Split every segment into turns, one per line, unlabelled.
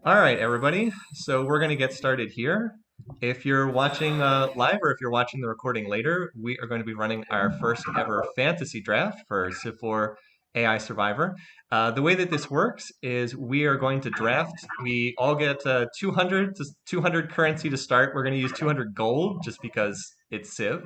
All right, everybody. So we're going to get started here. If you're watching live or if you're watching the recording later, we are going to be running our first ever fantasy draft for Civ4 AI Survivor. The way that this works is we are going to draft. We all get 200 currency to start. We're going to use 200 gold just because it's Civ.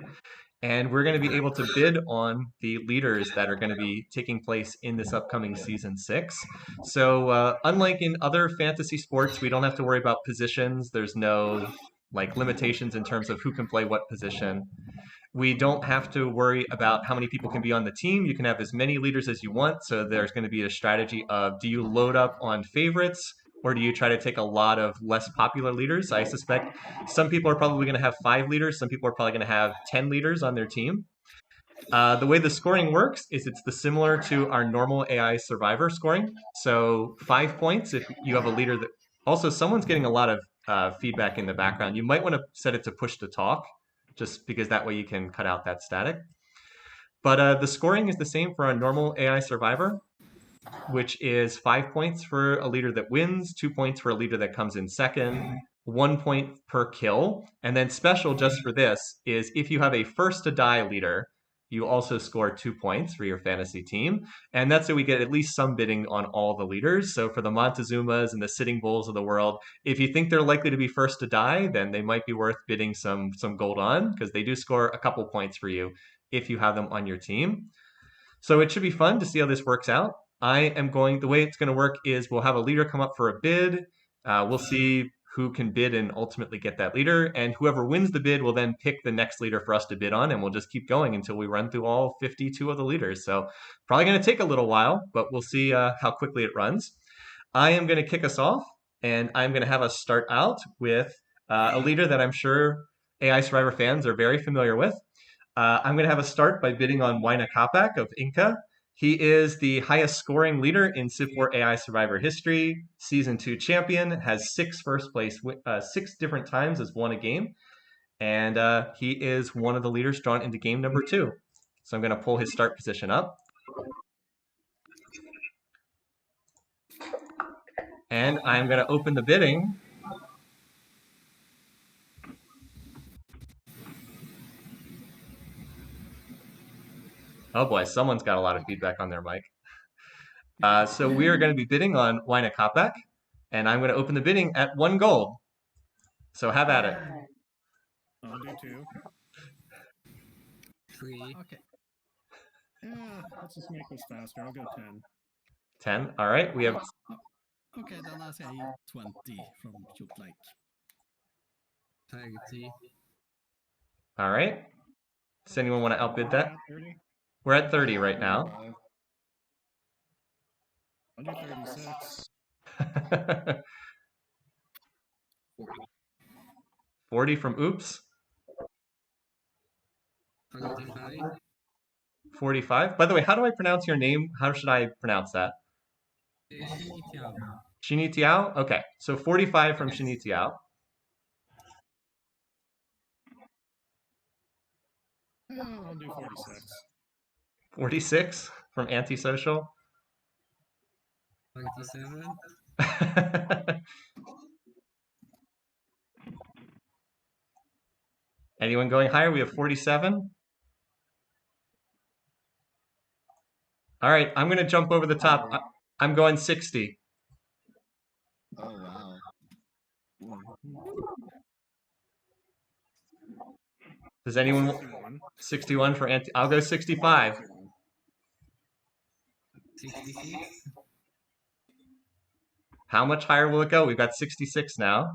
And we're going to be able to bid on the leaders that are going to be taking place in this upcoming season 6. So, unlike in other fantasy sports, we don't have to worry about positions. There's no limitations in terms of who can play what position. We don't have to worry about how many people can be on the team. You can have as many leaders as you want. So there's going to be a strategy of, do you load up on favorites or do you try to take a lot of less popular leaders? I suspect some people are probably going to have 5 leaders. Some people are probably going to have 10 leaders on their team. The way the scoring works is it's similar to our normal AI survivor scoring. So 5 points if you have a leader that. Also, someone's getting a lot of feedback in the background. You might want to set it to push to talk, just because that way you can cut out that static. But the scoring is the same for a normal AI survivor, which is 5 points for a leader that wins, 2 points for a leader that comes in second, 1 point per kill. And then special just for this is if you have a first to die leader, you also score 2 points for your fantasy team. And that's so we get at least some bidding on all the leaders. So for the Montezumas and the Sitting Bulls of the world, if you think they're likely to be first to die, then they might be worth bidding some gold on, because they do score a couple points for you if you have them on your team. So it should be fun to see how this works out. The way it's going to work is we'll have a leader come up for a bid. We'll see who can bid and ultimately get that leader. And whoever wins the bid will then pick the next leader for us to bid on. And we'll just keep going until we run through all 52 of the leaders. So probably going to take a little while, but we'll see how quickly it runs. I am going to kick us off, and I'm going to have us start out with a leader that I'm sure AI Survivor fans are very familiar with. I'm going to have a start by bidding on Huayna Capac of Inca. He is the highest scoring leader in Civ4 AI Survivor history. Season 2 champion, has 6 different times has won a game. And he is one of the leaders drawn into game number 2. So I'm going to pull his start position up. And I'm going to open the bidding. Oh boy, someone's got a lot of feedback on their mic. So we are going to be bidding on Huayna Capac, and I'm going to open the bidding at 1 gold. So have at it.
I'll do 2.
3.
Okay. Yeah, let's just make this faster. I'll go 10.
10. All right, we have.
Okay, then I say 20 from Cute Lake.
30.
All right. Does anyone want to outbid that?
30?
We're at 30 right now.
I'll do 36.
40.
40 from Oops.
45.
45. By the way, how do I pronounce your name? How should I pronounce that?
Shinitiao.
Shinitiao? Okay, so 45 from Shinitiao.
I'll do 46.
46 from Antisocial.
27.
Anyone going higher? We have 47. All right, I'm going to jump over the top. I'm going 60.
Oh, wow.
Does anyone...
61.
61 for Anti... I'll go 65.
66.
How much higher will it go? We've got 66 now.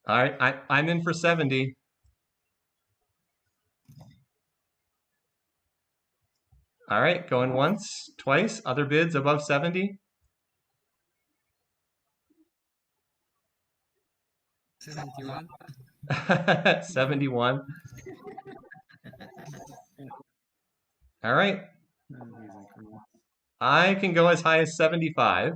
All right, I'm in for 70. All right, going once, twice. Other bids above 70?
71.
71. All right. I can go as high as 75.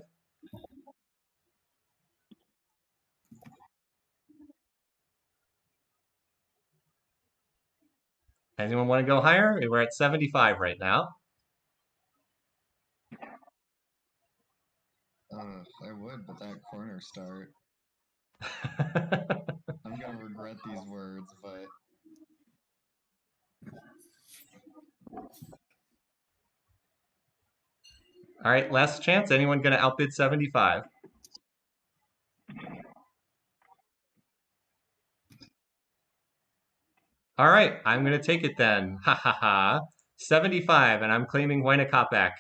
Anyone want to go higher? We're at 75 right now.
I would, but that corner start. I'm gonna regret these words, but
All right, last chance. Anyone going to outbid 75? All right, I'm going to take it then. Ha ha ha. 75, and I'm claiming Winnacott back.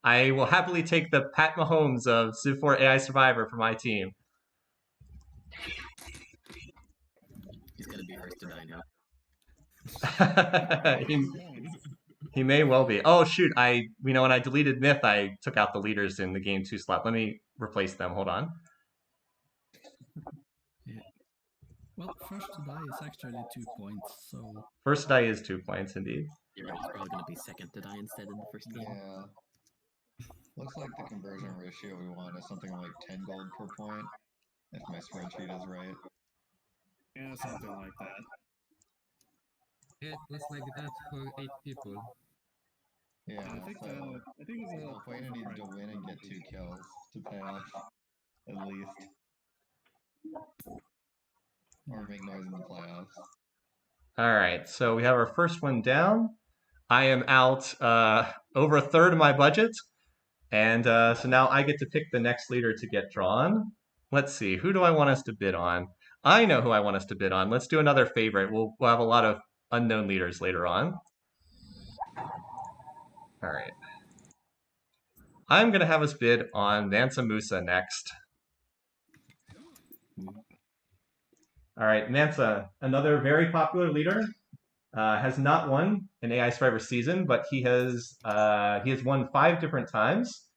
I will happily take the Pat Mahomes of Civ4 AI Survivor for my team.
He's gonna be first to die now.
he may well be. Oh shoot! When I deleted Myth, I took out the leaders in the game 2 slot. Let me replace them. Hold on.
Yeah. Well, first to die is actually 2 points, so...
First die is 2 points, indeed.
You're right, he's probably gonna be second to die instead in the first game.
yeah. Looks like the conversion ratio we want is something like 10 gold per point, if my spreadsheet is right.
Yeah, something like that.
It was like that for 8 people.
Yeah,
I think
so
it's a...
Aquina needs to win and get 2 kills to pay off, at least. Or make noise in the playoffs.
All right, so we have our first one down. I am out over a third of my budget, and so now I get to pick the next leader to get drawn. Let's see, who do I want us to bid on? I know who I want us to bid on. Let's do another favorite. We'll have a lot of unknown leaders later on. All right. I'm going to have us bid on Nansa Musa next. All right, Nansa, another very popular leader, has not won an AI Survivor season, but he has won 5 different times,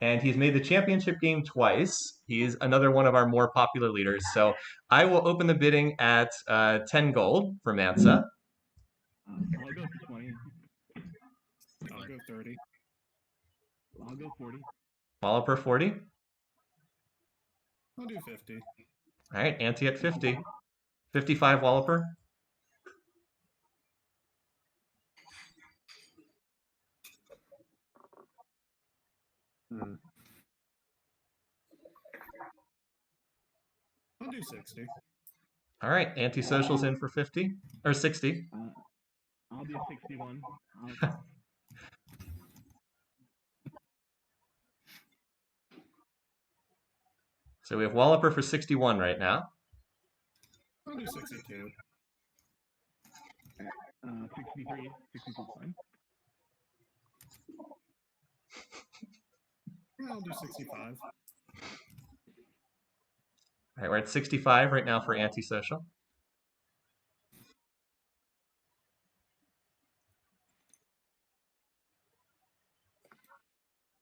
and he's made the championship game twice. He's another one of our more popular leaders. So I will open the bidding at 10 gold for Nansa.
I'll go 20. I'll go 30. I'll go 40.
Walloper 40.
I'll do 50.
All right, ante at 50. 55 Walloper.
I'll do 60.
All right, antisocial's in for 50 or 60.
I'll do 61.
So we have Walloper for 61 right now.
I'll do 62. 63. 62 fine. I'll do 65.
All right, we're at 65 right now for antisocial.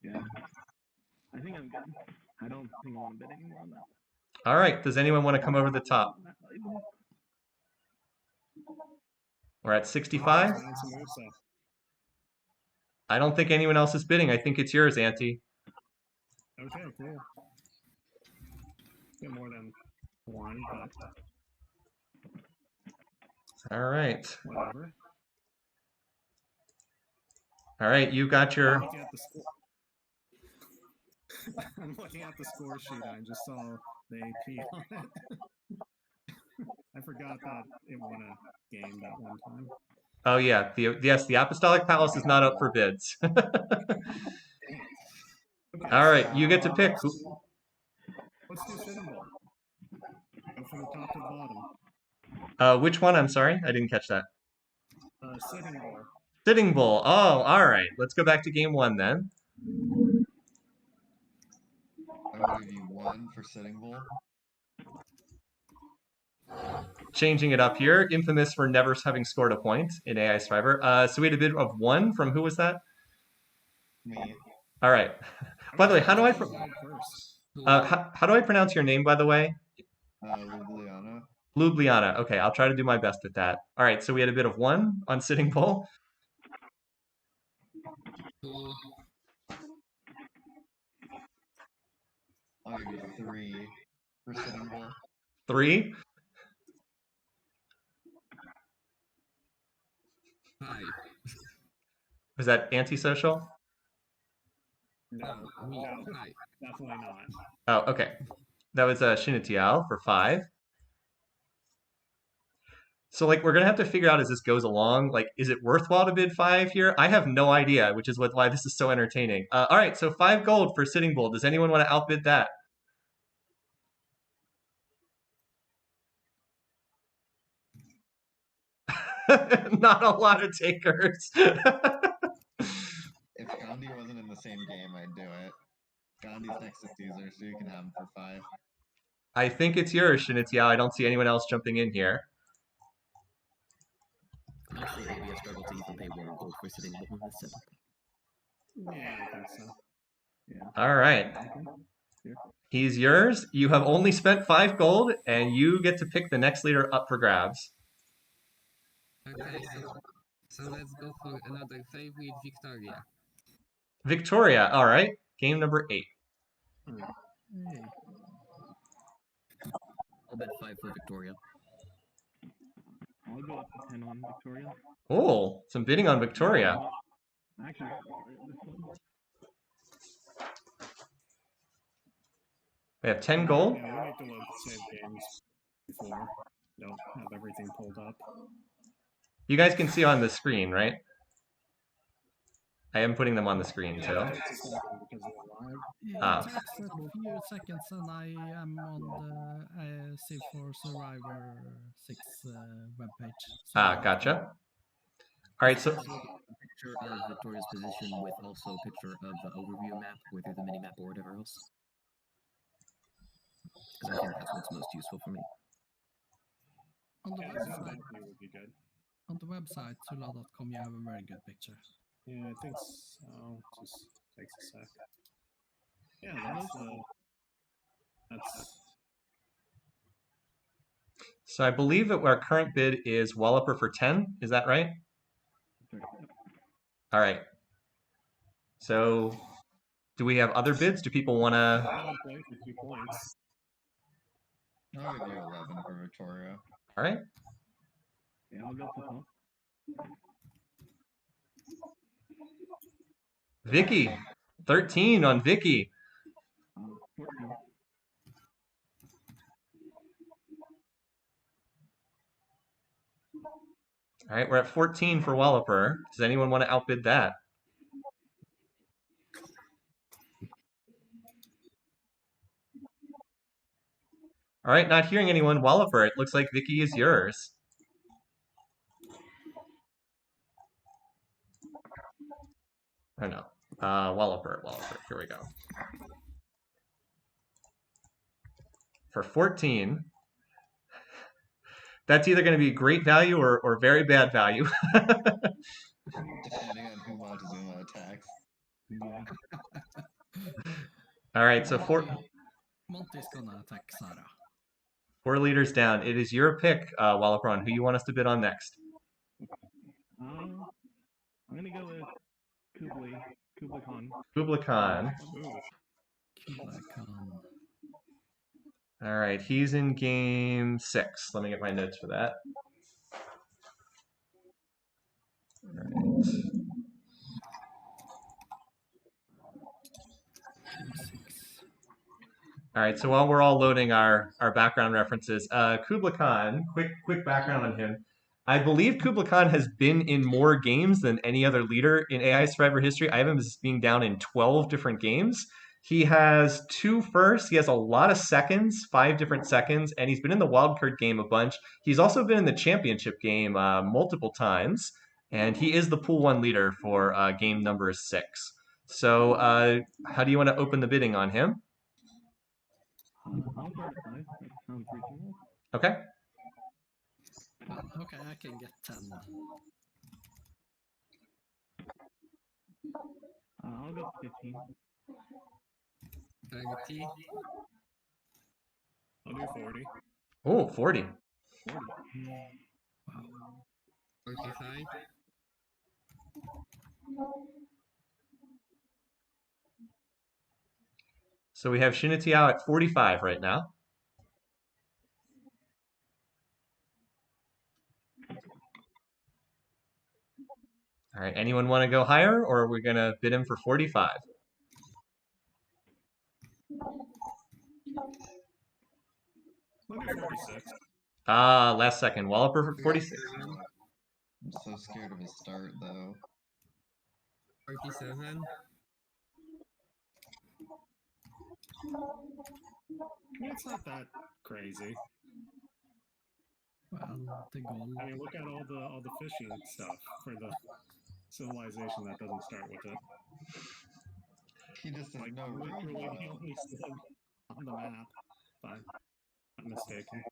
Yeah. I think I'm good. I don't think I want to bid anymore on that.
All right, does anyone want to come over the top? We're at 65.
Nansa Musa.
I don't think anyone else is bidding. I think it's yours, Auntie.
Okay, cool. Get more than one, but
All right.
whatever.
All right, you got
I'm
your...
looking at the score. I'm looking at the score sheet. I just saw the AP on it. I forgot that it won a game that one time.
Oh, yeah. Yes, the Apostolic Palace is not up for bids. All right, you get to pick.
Let's do Sitting Bull. Go from the top to the bottom.
Which one? I'm sorry, I didn't catch that.
Sitting Bull.
Sitting Bull. Oh, all right. Let's go back to game 1 then.
I will give you 1 for Sitting Bull.
Changing it up here. Infamous for never having scored a point in AI Survivor. So we had a bid of 1 from who was that?
Me.
All right. By the way, how do I how do I pronounce your name? By the way,
Ljubljana.
Ljubljana. Okay, I'll try to do my best at that. All right. So we had a bid of 1 on Sitting Bull.
I'll give you 3 for Sitting Bull.
3.
5.
Was that antisocial?
No,
me,
no,
hi.
definitely not.
Oh, okay. That was Shinatiao for 5. So, like, we're gonna have to figure out as this goes along, like, is it worthwhile to bid 5 here? I have no idea, which is why this is so entertaining. All right, so 5 gold for Sitting Bull. Does anyone want to outbid that? Not a lot of takers.
If Gandhi wasn't in the same game, I'd do it. Gandhi's next to Caesar, so you can have him for 5.
I think it's yours, Shinatiao. I don't see anyone else jumping in here.
Honestly, it would be a struggle to even pay 1 gold for Sitting Bull in this setup.
Yeah, I think so. Yeah.
All right.
Here.
He's yours. You have only spent 5 gold, and you get to pick the next leader up for grabs.
Okay, so let's go for another 5 with Victoria.
Victoria. All right. Game number 8.
Hey.
I'll bet 5 for Victoria.
I'll go up to 10 on Victoria.
Oh, some bidding on Victoria.
Actually, this one.
We have 10 gold.
Yeah, we need to load the save games before. Don't have everything pulled up.
You guys can see on the screen, right? I am putting them on the screen too.
It takes a second because we're live.
Ah.
It takes a few seconds, and I am on the Civ4 Survivor 6 webpage. So
Gotcha. All right, so
A picture of Victoria's position with also a picture of the overview map, whether the mini map or whatever else. Because I think that's what's most useful for me.
on the
Yeah,
website,
that would be good.
on the website Sula.com, you have a very good picture.
Yeah, I think so. Just takes a sec. Yeah, that's
so I believe that our current bid is Walloper for 10. Is that right? All right. So do we have other bids? Do people want to?
I'll play for 2 points.
I'll give you 11 for Victoria.
All right.
Yeah, I'll go for 12.
Vicky, 13 on Vicky.
14.
All right, we're at 14 for Walloper. Does anyone want to outbid that? All right, not hearing anyone. Walloper, it looks like Vicky is yours. Oh no, Walloper, here we go. For 14, that's either going to be great value or very bad value.
Depending on who Montezuma attacks.
Yeah.
All right, so
Monty's gonna attack Sarah.
4 leaders down. It is your pick, Walloper, on who you want us to bid on next.
I'm gonna go with Kublai Khan.
Kublai Khan.
Kublai Khan.
All right, he's in game 6. Let me get my notes for that. All right. All right, so while we're all loading our background references, Kublai Khan, quick background on him. I believe Kublai Khan has been in more games than any other leader in AI Survivor history. I have him as being down in 12 different games. He has 2 firsts. He has a lot of seconds, 5 different seconds, and he's been in the wildcard game a bunch. He's also been in the championship game multiple times, and he is the pool 1 leader for game number 6. So how do you want to open the bidding on him?
I'll start at 5. That sounds reasonable.
Okay.
Okay, I can get 10.
I'll go 15.
30,
I'll do 40.
Oh, 40.
40.
Wow.
45,
So we have Shinatiao at 45 right now. All right, anyone want to go higher, or are we going to bid him for 45?
Look at 46.
Last second. Walloper for 46.
I'm so scared of his start, though.
47.
Yeah, it's not that crazy.
Well, the goal.
I mean, look at all the fishing stuff for the civilization that doesn't start with it.
He just has
Like,
no room.
literally the
though.
only slug on the map, if I'm not mistaken.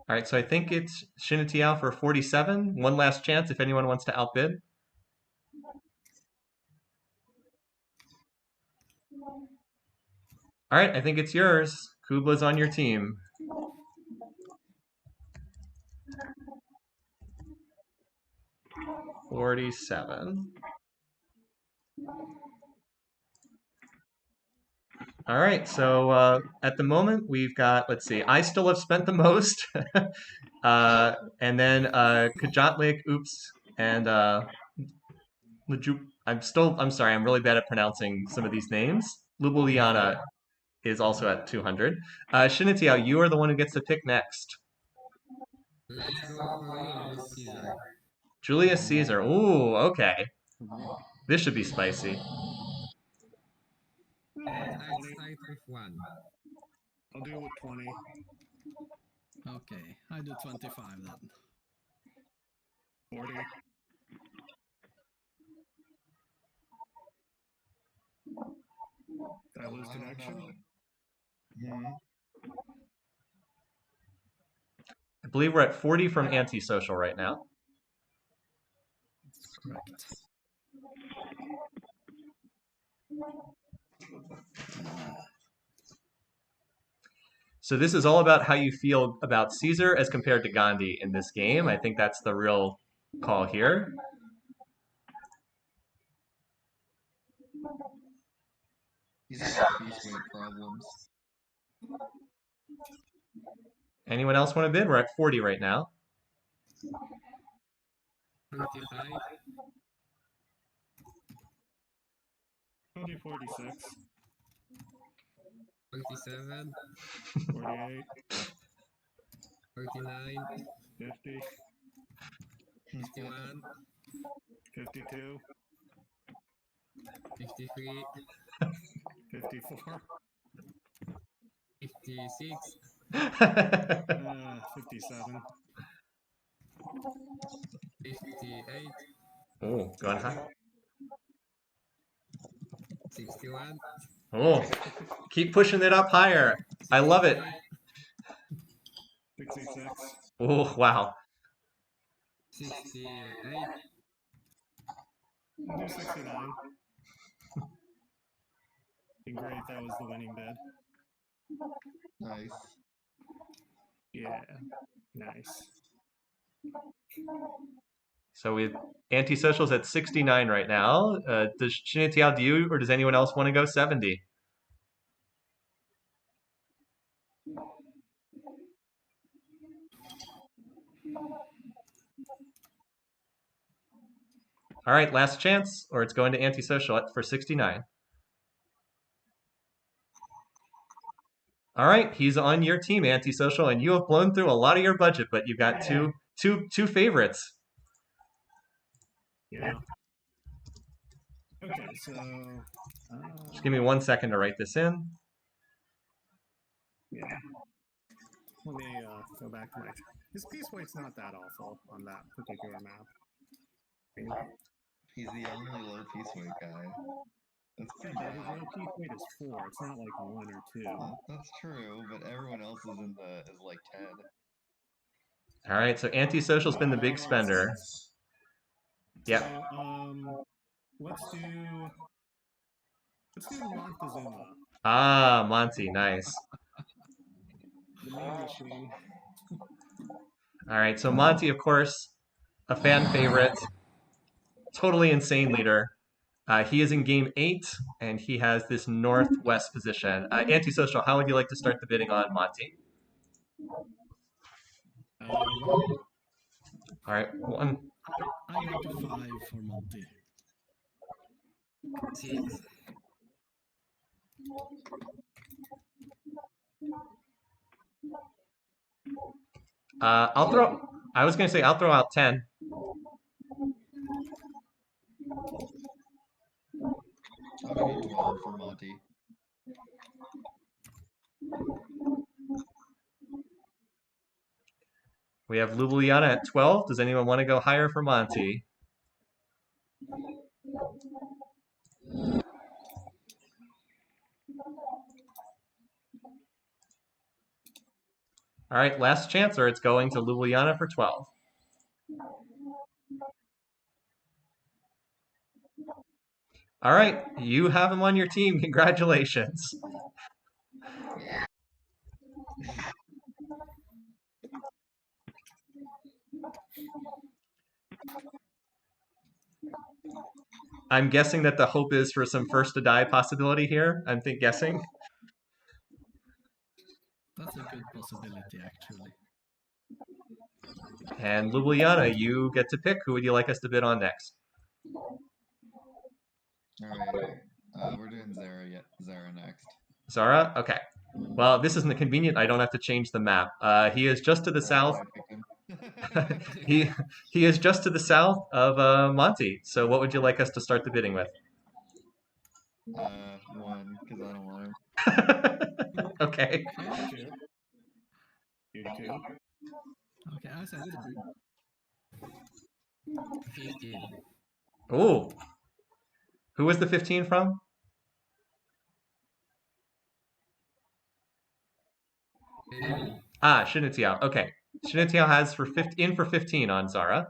All right, so I think it's Shinatiao for 47. One last chance if anyone wants to outbid. All right, I think it's yours. Kubla's on your team. $47. All right, so at the moment we've got, let's see, I still have spent the most, and then Kajatlik, oops, and I'm sorry, I'm really bad at pronouncing some of these names. Ljubljana is also at 200. Shinatiao, you are the one who gets to pick next.
Let's go for Julius Caesar.
Julius Caesar. Ooh, okay. This should be spicy.
And I'll start with 1.
I'll do with 20.
Okay, I do 25 then.
40. Did I lose connection?
Hmm.
I believe we're at 40 from Antisocial right now.
That's correct.
So this is all about how you feel about Caesar as compared to Gandhi in this game. I think that's the real call here.
He's got piece weight problems.
Anyone else want to bid? We're at 40 right now.
25.
I'll do 46.
47.
48.
49.
50.
51.
52.
53.
54.
56.
57.
58.
Oh, going high.
61.
Oh, keep pushing it up higher. I love it.
66.
Oh, wow.
68.
I'll do 69. Be great if that was the winning bid.
Nice.
Yeah. Nice.
So we Antisocial's at 69 right now. Does Shinatiao do you, or does anyone else want to go 70? All right, last chance, or it's going to Antisocial for 69. All right, he's on your team, Antisocial, and you have blown through a lot of your budget, but you've got two favorites.
Yeah. Okay, so.
Just give me 1 second to write this in.
Yeah. Let me go back to my. His piece weight's not that awful on that particular map. I mean,
He's the only low piece weight guy. That's
yeah,
pretty
but his
bad.
real piece weight is 4. It's not like 1 or 2.
That's true, but everyone else is like 10.
All right, so Antisocial's been the big spender. Yep.
So, let's do Montezuma,
Ah, Monty, nice.
the meme machine.
All right, so Monty, of course, a fan favorite, totally insane leader. He is in game 8, and he has this northwest position. Antisocial, how would you like to start the bidding on Monty?
One.
All right, 1.
I go to 5 for Monty.
6.
I'll throw. I was gonna say I'll throw out 10.
I'll give you 12 for Monty.
We have Ljubljana at 12. Does anyone want to go higher for Monty? All right, last chance, or it's going to Ljubljana for 12. All right, you have him on your team. Congratulations. I'm guessing that the hope is for some first to die possibility here. I'm guessing.
That's a good possibility, actually.
And Ljubljana, you get to pick. Who would you like us to bid on next?
Alright, we're doing Zara next.
Zara? Okay. Well, this isn't convenient. I don't have to change the map. He is just to the south. he is just to the south of Monty. So what would you like us to start the bidding with?
1, because I don't want him.
Okay.
You 2.
Okay, I said
15.
Ooh. Who was the 15 from? Ah, Shinitiao. Okay. Shinitiao has for 15 on Zara.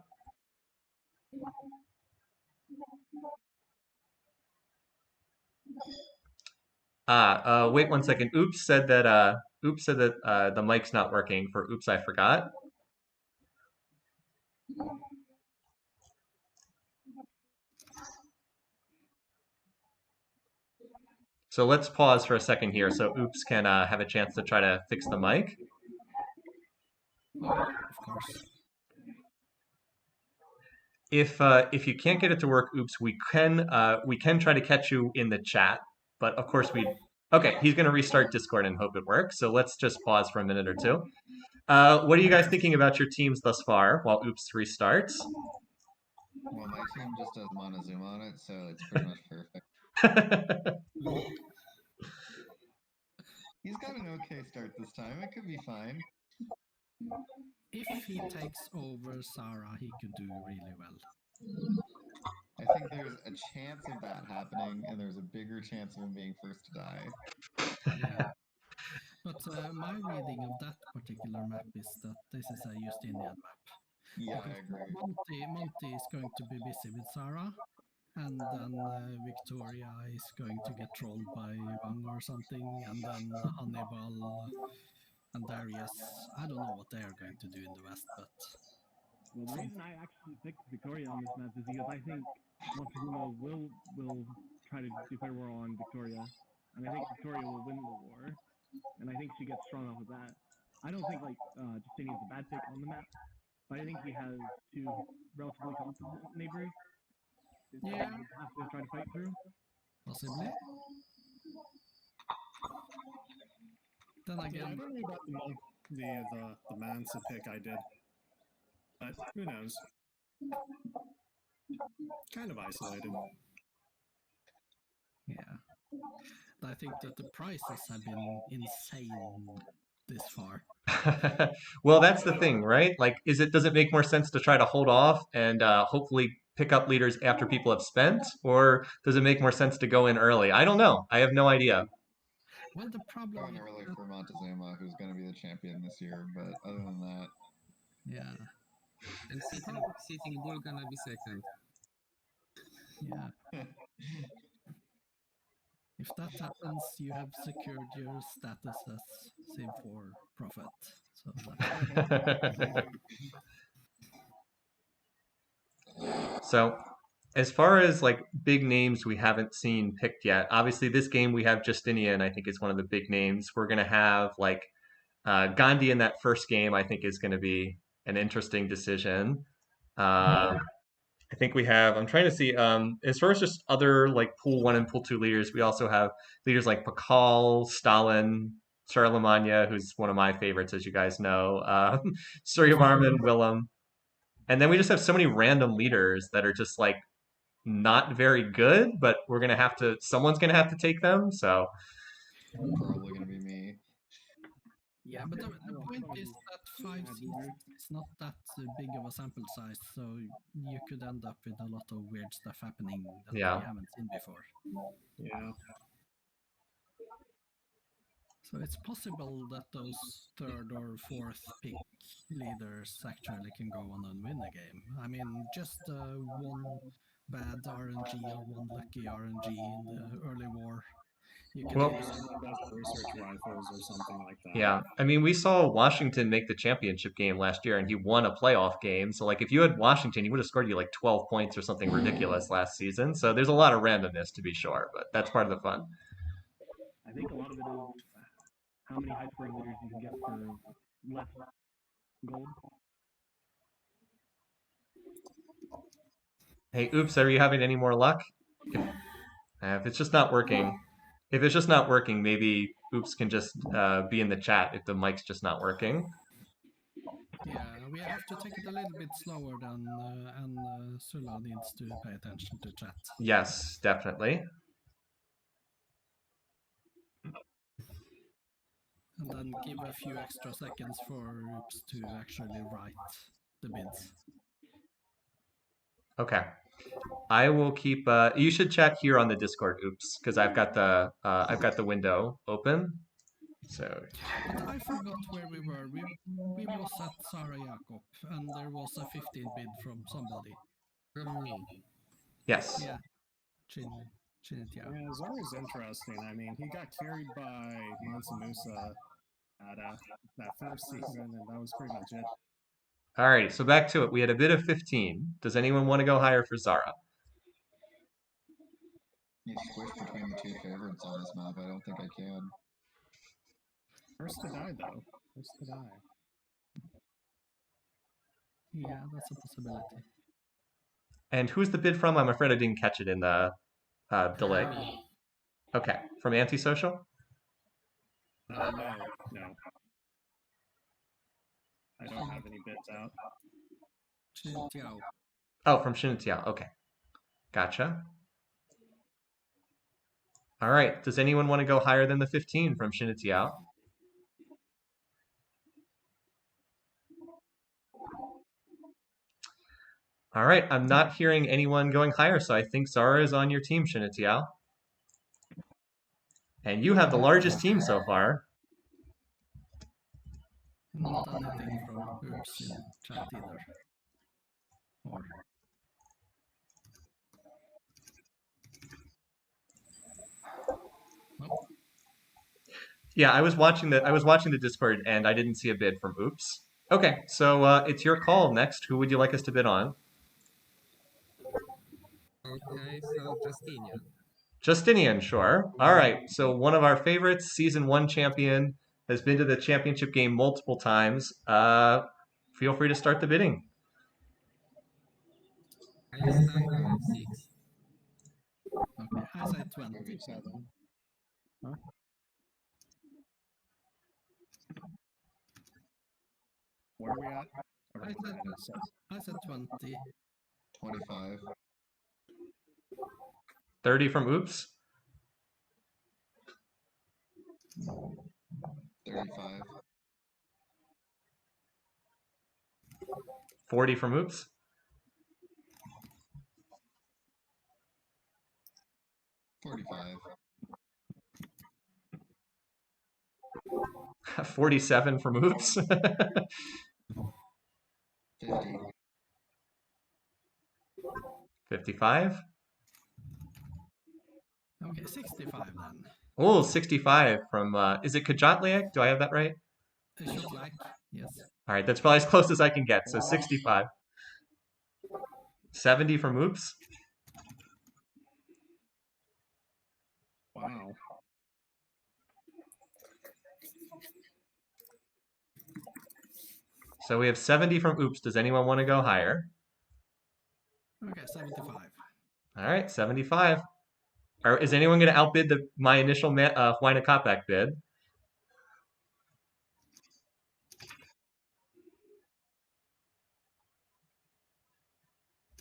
Wait 1 second. Oops said that the mic's not working for Oops, I forgot. So let's pause for a second here so Oops can have a chance to try to fix the mic.
of course.
If you can't get it to work, Oops, we can try to catch you in the chat, but of course okay, he's going to restart Discord and hope it works. So let's just pause for a minute or two. What are you guys thinking about your teams thus far while Oops restarts?
Well, my team just has Montezuma on it, so it's pretty much perfect. He's got an okay start this time. It could be fine.
If he takes over Zara, he could do really well.
I think there's a chance of that happening, and there's a bigger chance of him being first to die.
Yeah. But my reading of that particular map is that this is a Justinian map.
Yeah,
Because
I agree.
Monty is going to be busy with Zara, and then Victoria is going to get trolled by Wang or something, and then Hannibal and Darius. I don't know what they are going to do in the West, but...
Well, the reason I actually picked Victoria on this map is because I think Montezuma will try to declare war on Victoria, and I think Victoria will win the war, and I think she gets strong off of that. I don't think Justinian's a bad pick on the map, but I think he has 2 relatively competent neighbors.
Yeah.
Have to try to fight through.
Possibly. Then
Yeah, I
again,
don't know about the Nansa pick I did, but who knows? Kind of isolated.
yeah. But I think that the prices have been insane this far.
Well, that's the thing, right? Like, does it make more sense to try to hold off and hopefully pick up leaders after people have spent, or does it make more sense to go in early? I don't know. I have no idea.
Well, the problem
Going
is
early
that,
for Montezuma, who's going to be the champion this year, but other than that...
yeah,
And Sitting Bull gonna be second.
yeah. If that happens, you have secured your status as Civ4 prophet. So that's
So, as far as like big names we haven't seen picked yet, obviously this game we have Justinian, I think is one of the big names. We're gonna have like Gandhi in that first game, I think is going to be an interesting decision. I think we have, I'm trying to see, as far as just other like pool 1 and pool 2 leaders, we also have leaders like Pakal, Stalin, Charlemagne, who's one of my favorites, as you guys know, Suryavarman, Willem. And then we just have so many random leaders that are just like not very good, but someone's gonna have to take them. So
Probably gonna be me.
Yeah, but the point is that 5 seasons is not that big of a sample size, so you could end up with a lot of weird stuff happening that
Yeah.
we haven't seen before.
Yeah.
So it's possible that those third or fourth pick leaders actually can go on and win a game. I mean, just one bad RNG or one lucky RNG in the early war. You can
Well-
use
Some of the best research rifles or something like that.
yeah, I mean, we saw Washington make the championship game last year, and he won a playoff game. So like, if you had Washington, he would have scored you like 12 points or something ridiculous last season. So there's a lot of randomness to be sure, but that's part of the fun.
I think a lot of it is how many high scoring leaders you can get for less gold.
Hey, oops, are you having any more luck? If it's just not working, maybe oops can just be in the chat if the mic's just not working.
Yeah, we have to take it a little bit slower than, and Sula needs to pay attention to chat.
Yes, definitely.
And then give a few extra seconds for Oops to actually write the bids.
Okay. I will keep. You should chat here on the Discord. Oops, because I've got the window open. So
But I forgot where we were. We was at Sarah Jakob, and there was a 15 bid from somebody.
From me.
yes.
Yeah, Chinitya.
Yeah, Zara's interesting. I mean, he got carried by Nansa Musa at that first season, and that was pretty much it.
All right. So back to it. We had a bid of 15. Does anyone want to go higher for Zara?
You switch between the two favorites on this map. I don't think I can.
First to die, though. First to die.
Yeah, that's a possibility.
And who's the bid from? I'm afraid I didn't catch it in the delay. Okay, from Antisocial.
No. I don't have any bids out.
Chinitya.
Oh, from Shinitiao. Okay, gotcha. All right. Does anyone want to go higher than the 15 from Shinitiao? All right. I'm not hearing anyone going higher, so I think Zara is on your team, Shinitiao. And you have the largest team so far.
Not anything from Oops in chat either. Or nope.
Yeah, I was watching the Discord and I didn't see a bid from Oops. Okay, so it's your call next. Who would you like us to bid on?
Okay, so Justinian.
Justinian, sure. All right, so one of our favorites, season 1 champion, has been to the championship game multiple times. Feel free to start the bidding.
Highest I have 6.
Okay, I say 20.
Maybe 7.
Where are we at?
I said 20.
25.
30 from Oops.
35.
40 from Oops.
45.
47 from Oops.
50.
55.
Okay, 65 then.
Oh, 65 from, is it Kajatliak? Do I have that right?
It should like, yes.
All right, that's probably as close as I can get. So 65. 70 from Oops.
Wow.
So we have 70 from Oops. Does anyone want to go higher?
Okay, 75.
All right, 75. Is anyone going to outbid my initial Huayna Capac bid?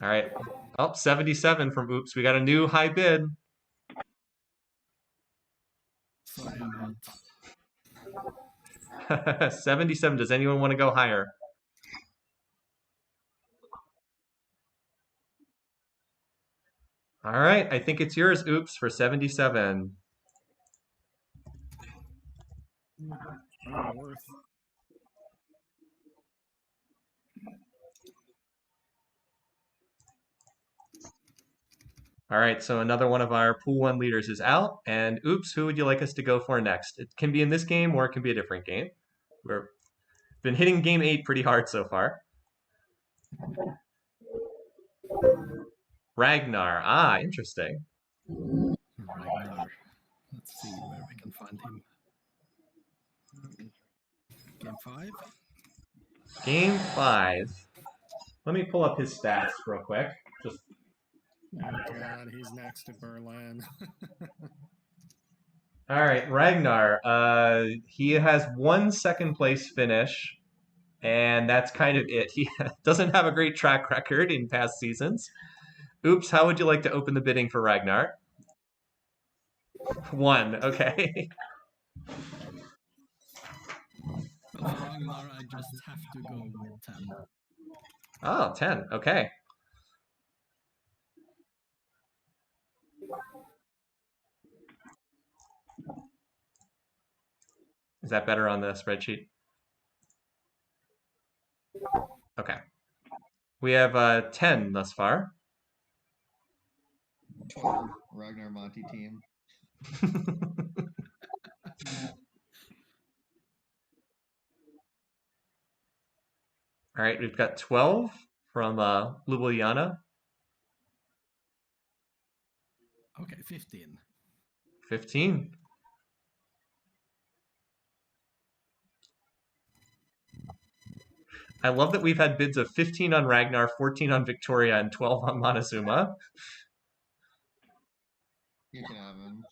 All right. Oh, 77 from Oops. We got a new high bid.
Sorry, I'm out.
77. Does anyone want to go higher? All right. I think it's yours, Oops, for 77.
Probably worth.
All right. So another one of our Pool 1 leaders is out. And Oops, who would you like us to go for next? It can be in this game or it can be a different game. We've been hitting game 8 pretty hard so far. Ragnar. Ah, interesting.
Ragnar. Let's see where we can find him. Game 5.
Game 5. Let me pull up his stats real quick. Just
Oh god, he's next to Berlin.
all right, Ragnar. He has 1 second place finish, and that's kind of it. He doesn't have a great track record in past seasons. Oops, how would you like to open the bidding for Ragnar? 1, okay.
Well, for Ragnar, I just have to go with 10.
Oh, 10, okay. Is that better on the spreadsheet? Okay. We have 10 thus far.
12. Ragnar Monty team.
All right, we've got 12 from Ljubljana.
Okay, 15.
15. I love that we've had bids of 15 on Ragnar, 14 on Victoria, and 12 on Montezuma.
You can have him.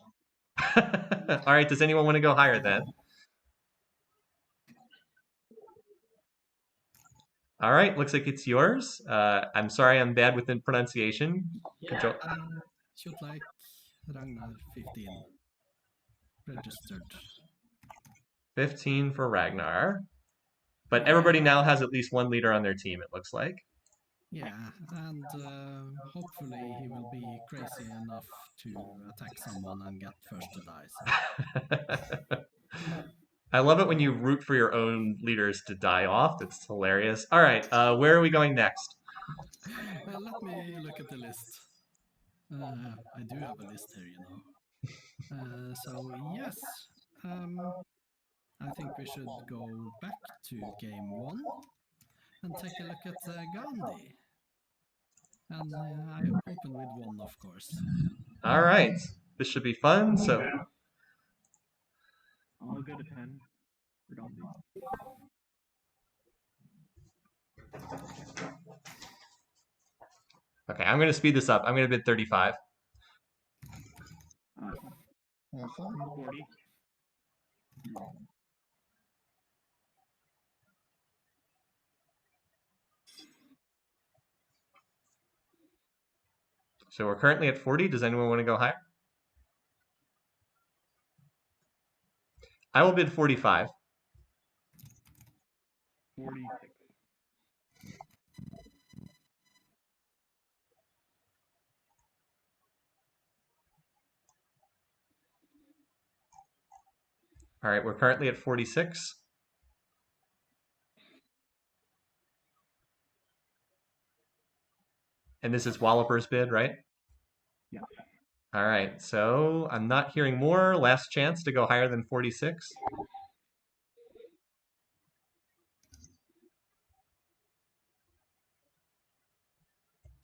All right, does anyone want to go higher then? All right, looks like it's yours. I'm sorry I'm bad with the pronunciation. Control.
Should like Ragnar 15. Registered.
15 for Ragnar. But everybody now has at least 1 leader on their team, it looks like.
Yeah, and hopefully he will be crazy enough to attack someone and get first to die. So.
I love it when you root for your own leaders to die off. It's hilarious. All right, where are we going next?
Let me look at the list. I do have a list here, you know. So yes, I think we should go back to game 1 and take a look at Gandhi. And I open with 1, of course.
All right, this should be fun. So
I'll go to 10 for Gandhi.
okay, I'm going to speed this up. I'm going to bid 35.
Have fun.
40.
So we're currently at 40. Does anyone want to go higher? I will bid 45.
46.
All right, we're currently at 46. And this is Walloper's bid, right?
Yeah.
All right, so I'm not hearing more. Last chance to go higher than 46.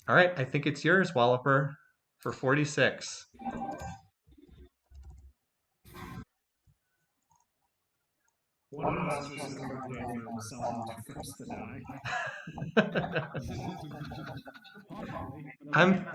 All right, I think it's yours, Walloper, for 46.
One of us is just going to pay for someone first to die.
Possibly. But
I'm,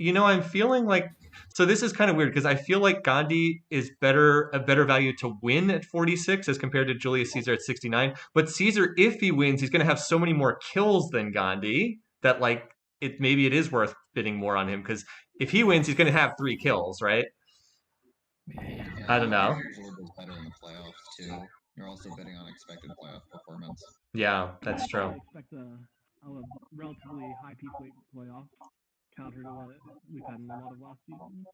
I'm feeling like, so this is kind of weird because I feel like Gandhi is a better value to win at 46 as compared to Julius Caesar at 69. But Caesar, if he wins, he's going to have so many more kills than Gandhi that like maybe it is worth bidding more on him because if he wins, he's going to have 3 kills, right?
Yeah.
I don't know.
Usually does better in the playoffs too. You're also betting on expected playoff performance.
Yeah, that's true.
I expect a relatively high piece weight playoff, counter to what we've had in a lot of last seasons.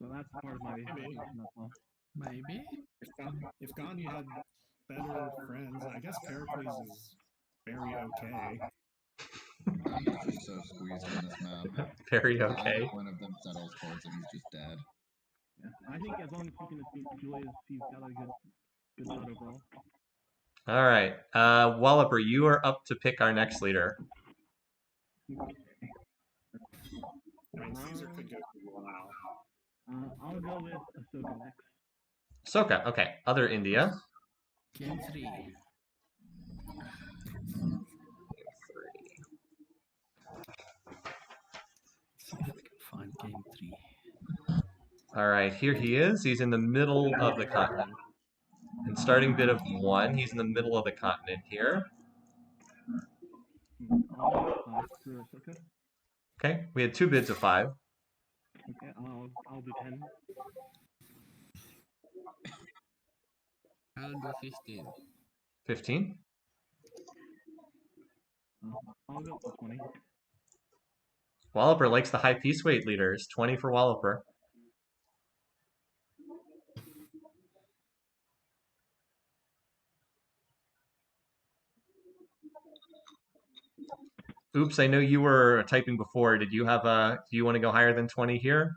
So that's part of my assumption as well.
Maybe.
If Gandhi had better friends, I guess Pericles is very okay.
Gandhi's just so squeezed on this map.
Very okay.
One of them settles towards him, he's just dead.
Yeah, I think as long as he can escape Julius, he's got a good shot overall.
All right. Walloper, you are up to pick our next leader.
I mean, Caesar could go for a while.
I'll go with Ahsoka next.
Ahsoka, okay. Other India.
Game 3. See if I can find game 3.
All right, here he is. He's in the middle of the continent. And starting bid of 1, he's in the middle of the continent here.
I'll go 5 for Ahsoka.
Okay, we had 2 bids of 5.
Okay, I'll do 10.
I'll do 15.
15?
I'll go for 20.
Walloper likes the high piece weight leaders. 20 for Walloper. Oops, I know you were typing before. Do you want to go higher than 20 here?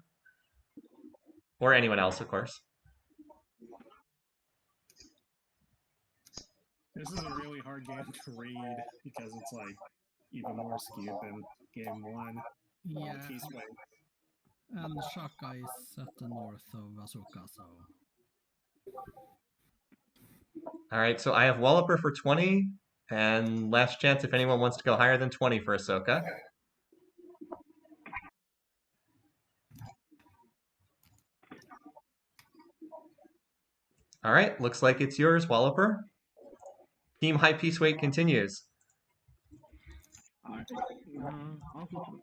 Or anyone else, of course.
This is a really hard game to read because it's like even more skewed than game 1.
Yeah.
Piece weight.
And Shaka is at the north of Ahsoka, so.
All right, so I have Walloper for 20. And last chance if anyone wants to go higher than 20 for Ahsoka. All right, looks like it's yours, Walloper. Team High Piece Weight continues.
Alright. Also,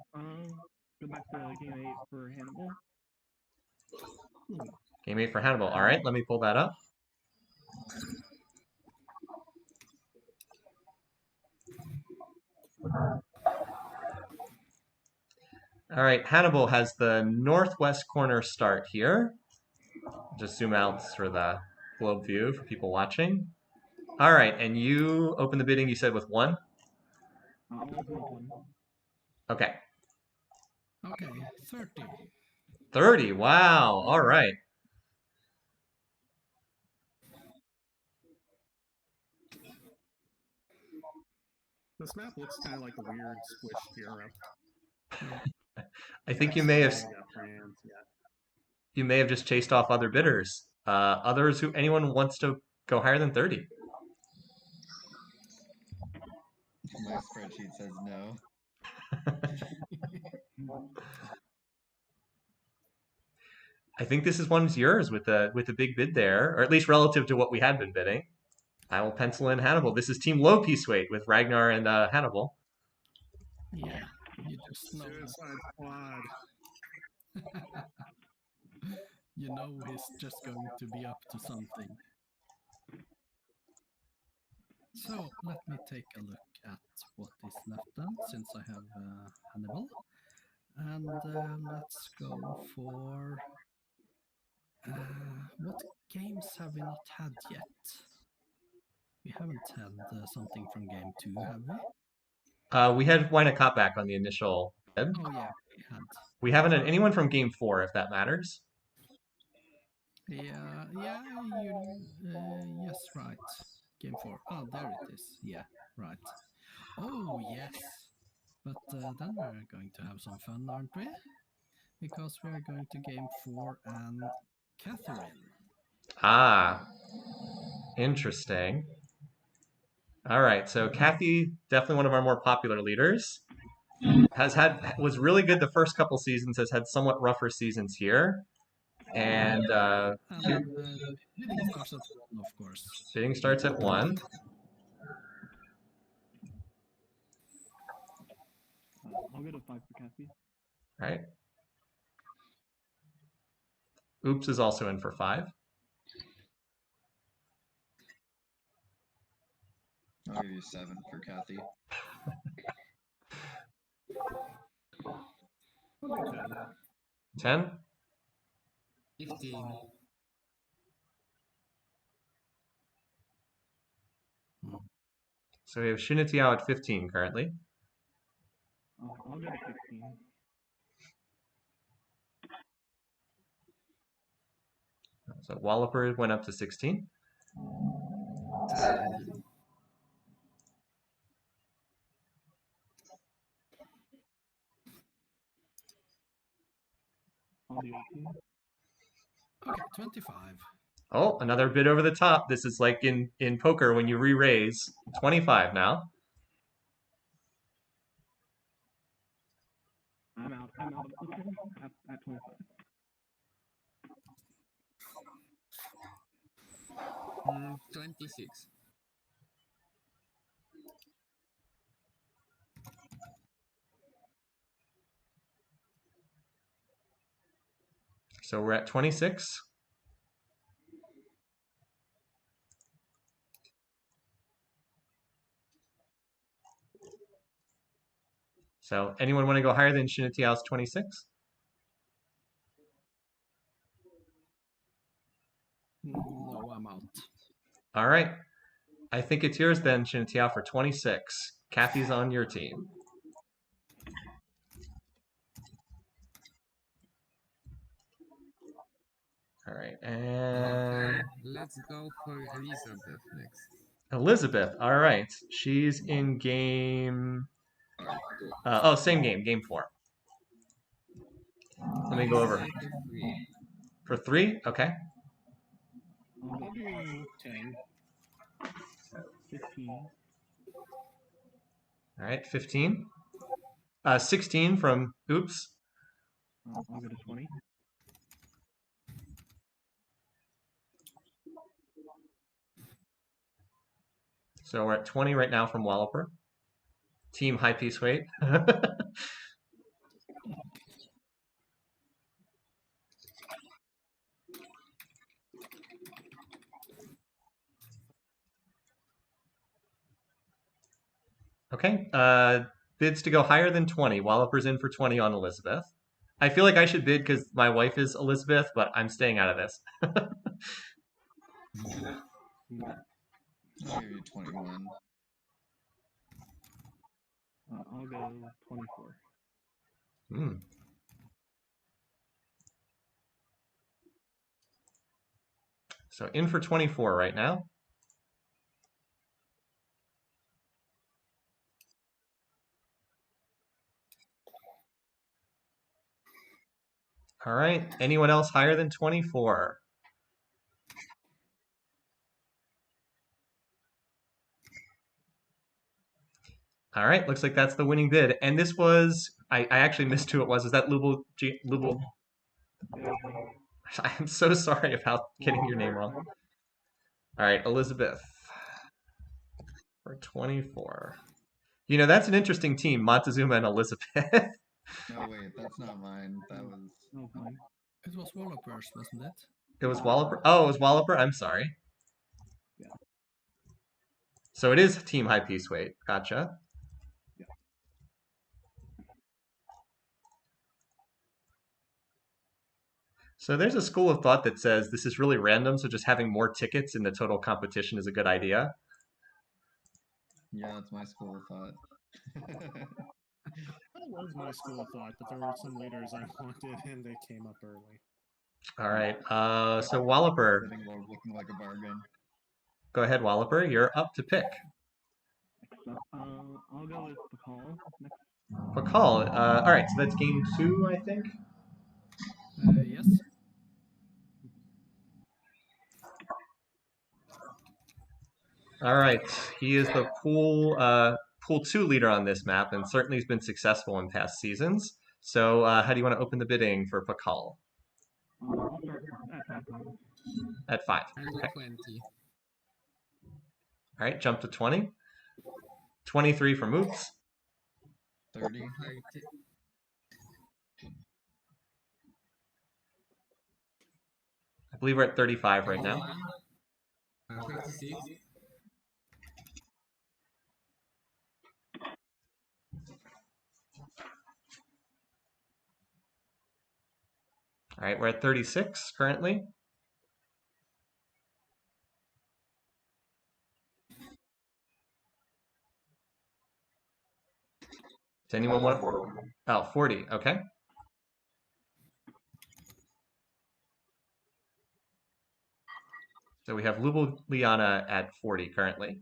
go back to game 8 for Hannibal.
Game 8 for Hannibal. All right, let me pull that up. All right, Hannibal has the northwest corner start here. Just zoom out for the globe view for people watching. All right, and you open the bidding, you said with 1?
I'll open with 1.
Okay.
Okay, 30.
30, wow, all right.
This map looks kind of like a weird squished Europe.
I think you may have
France, yeah.
you may have just chased off other bidders. Others who anyone wants to go higher than 30.
My spreadsheet says no.
I think this is one's yours with the big bid there, or at least relative to what we had been bidding. I will pencil in Hannibal. This is Team Low Piece Weight with Ragnar and Hannibal.
Yeah, you just know.
Suicide Squad.
You know he's just going to be up to something. So, let me take a look at what is left then, since I have Hannibal. And let's go for... what games have we not had yet? We haven't had something from game 2, have we?
We had Wine a Cop back on the initial bid.
Oh yeah, we had.
We haven't had anyone from game 4, if that matters.
Yeah, yes, right. Game 4. Oh, there it is. Yeah, right. Oh, yes. But then we're going to have some fun, aren't we? Because we're going to game 4 and Catherine.
Ah. Interesting. All right, so Kathy, definitely one of our more popular leaders, was really good the first couple seasons, has had somewhat rougher seasons here. And
Bidding starts at 1, of course.
bidding starts at 1.
I'll go to 5 for Kathy.
Right. Oops is also in for 5.
I'll give you 7 for Kathy.
I'll do 10.
10.
15.
So we have Shunitiao at 15 currently.
I'll go to 16.
So Walloper went up to 16.
17.
I'll do 18.
Okay, 25.
Oh, another bid over the top. This is like in poker when you re-raise. 25 now.
I'm out of this one at 25.
26.
So we're at 26. So anyone want to go higher than Shunitiao's 26?
No, I'm out.
All right. I think it's yours then, Shunitiao, for 26. Kathy's on your team. All right, and
Okay, let's go for Elizabeth next.
Elizabeth. All right, she's in game. Same game, game 4. Let me go over
Say for 3.
for 3. Okay.
I'll do 10.
15.
All right, 15. 16 from Oops.
I'll go to 20.
So we're at 20 right now from Walloper. Team high piece weight. Okay. Bids to go higher than 20. Walloper's in for 20 on Elizabeth. I feel like I should bid because my wife is Elizabeth, but I'm staying out of this.
I'll give you 21.
I'll go 24.
Hmm. So in for 24 right now. All right. Anyone else higher than 24? All right. Looks like that's the winning bid. And this was, I actually missed who it was. Is that Lubel? I'm so sorry about getting your name wrong. All right, Elizabeth for 24. You know, that's an interesting team, Montezuma and Elizabeth.
No, wait, that's not mine. That was.
No, fine.
It was Walloper's, wasn't it?
It was Walloper. Oh, it was Walloper. I'm sorry.
Yeah.
So it is team high piece weight. Gotcha.
Yeah.
So there's a school of thought that says this is really random, so just having more tickets in the total competition is a good idea.
Yeah, that's my school of thought.
That was my school of thought, but there were some leaders I wanted, and they came up early.
All right. So Walloper,
Sitting low, looking like a bargain.
go ahead, Walloper. You're up to pick.
So, I'll go with Pakal next.
Pakal. All right. So that's game 2, I think.
Yes.
All right, he is the pool 2 leader on this map, and certainly has been successful in past seasons. So, how do you want to open the bidding for Pakal?
I'll start at 5 points.
At 5.
I'll do
Okay.
20.
All right, jump to 20. 23 from Oops.
30.
30.
I believe we're at 35 right now.
36.
All right, we're at 36 currently. Does anyone want? Oh, 40. Okay. So we have Ljubljana at 40 currently.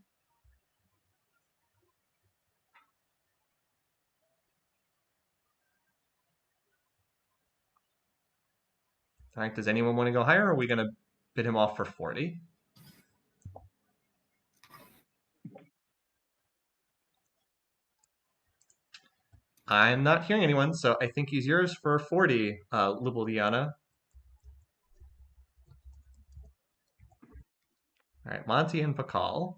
All right, does anyone want to go higher, or are we going to bid him off for 40? I'm not hearing anyone, so I think he's yours for 40, Ljubljana. All right, Monty and Pakal.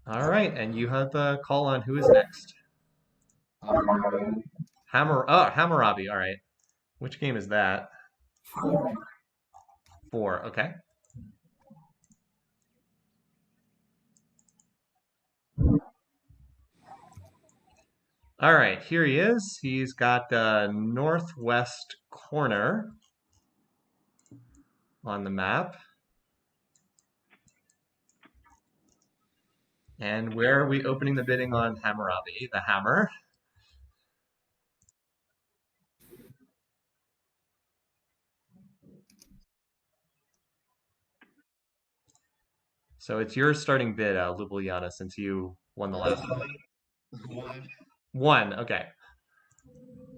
All right, and you have the call on who is next. Hammurabi. All right. Which game is that? 4. Okay. All right, here he is. He's got the northwest corner on the map. And where are we opening the bidding on Hammurabi? The hammer. So it's your starting bid, Ljubljana, since you won the last one.
1.
1, okay.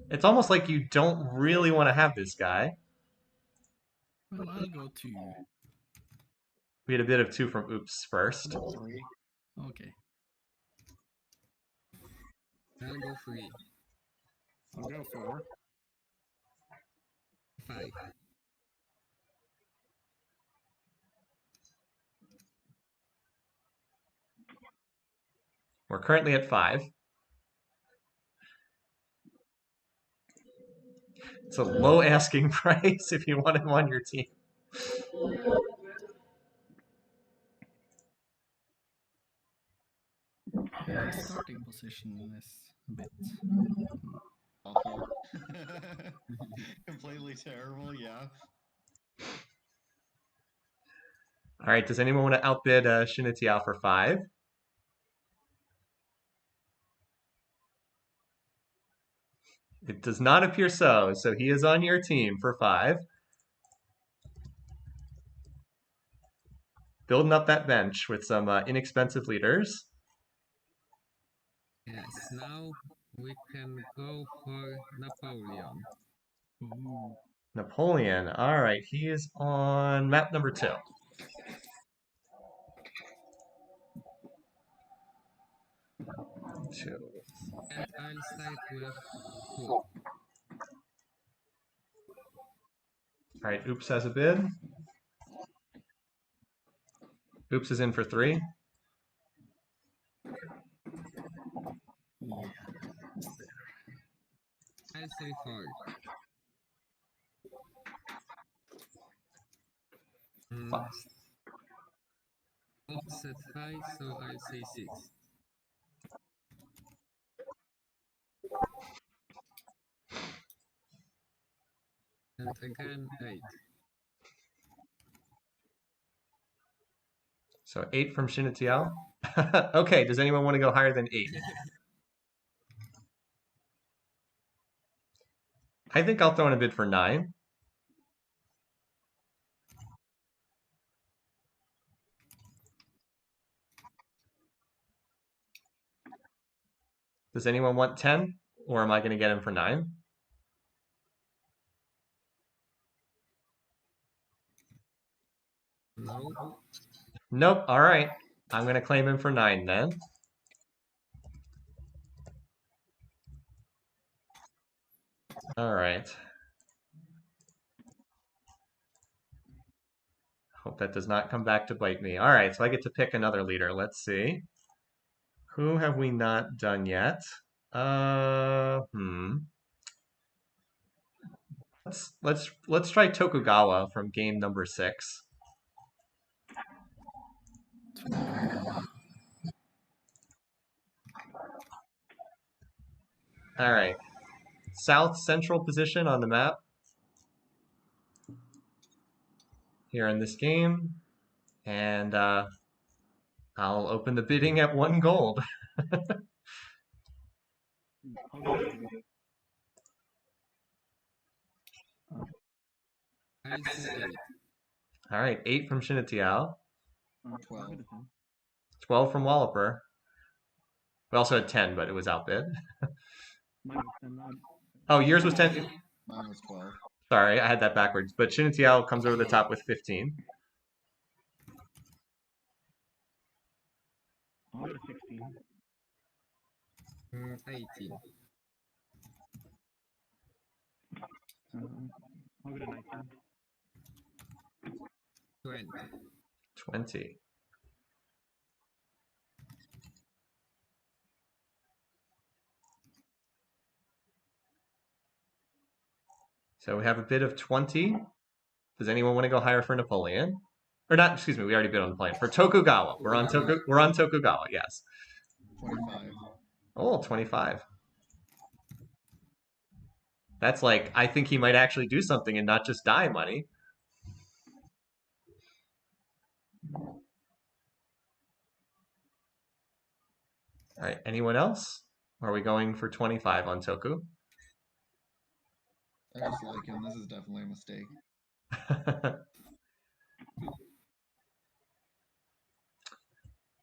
It's almost like you don't really want to have this guy.
Well, I'll go 2.
We had a bid of 2 from Oops first.
3.
Okay.
I'll go 3.
I'll go 4.
5.
We're currently at 5. It's a low asking price if you want him on your team.
The starting position is a bit.
Awful. Completely terrible, yeah.
All right, does anyone want to outbid Shinitiao for 5? It does not appear so, so he is on your team for 5. Building up that bench with some inexpensive leaders.
Yes, now we can go for Napoleon.
Ooh.
Napoleon, all right, he is on map number 2.
And I'll start with 2.
All right, Oops has a bid. Oops is in for 3.
Yeah.
I'll say 4. Oops at 5, so I'll say 6. And again 8.
So 8 from Shinitiao. Okay, does anyone want to go higher than 8? I think I'll throw in a bid for 9. Does anyone want 10? Or am I going to get him for 9?
No.
Nope. All right. I'm going to claim him for 9 then. All right. Hope that does not come back to bite me. All right, so I get to pick another leader. Let's see. Who have we not done yet? Uh, hmm. Let's try Tokugawa from game number 6.
Tokugawa.
All right. South central position on the map here in this game. And I'll open the bidding at 1 gold.
I'll go 10.
I say 8.
All right, 8 from Shinatiao,
I'll go
12.
to 10.
12 from Walloper. We also had 10, but it was outbid.
Mine was 10.
Oh, yours was 10.
Mine was 12.
Sorry, I had that backwards. But Shinatiao comes over the top with 15.
I'll go to 16.
18.
I'll go to 19.
20.
20. So we have a bid of 20. Does anyone want to go higher for Napoleon? Or not, excuse me, we already bid on Napoleon. For Tokugawa. We're on Tokugawa, yes.
25.
Oh, 25. That's like, I think he might actually do something and not just die money. All right, anyone else? Or are we going for 25 on Toku?
I just like him. This is definitely a mistake.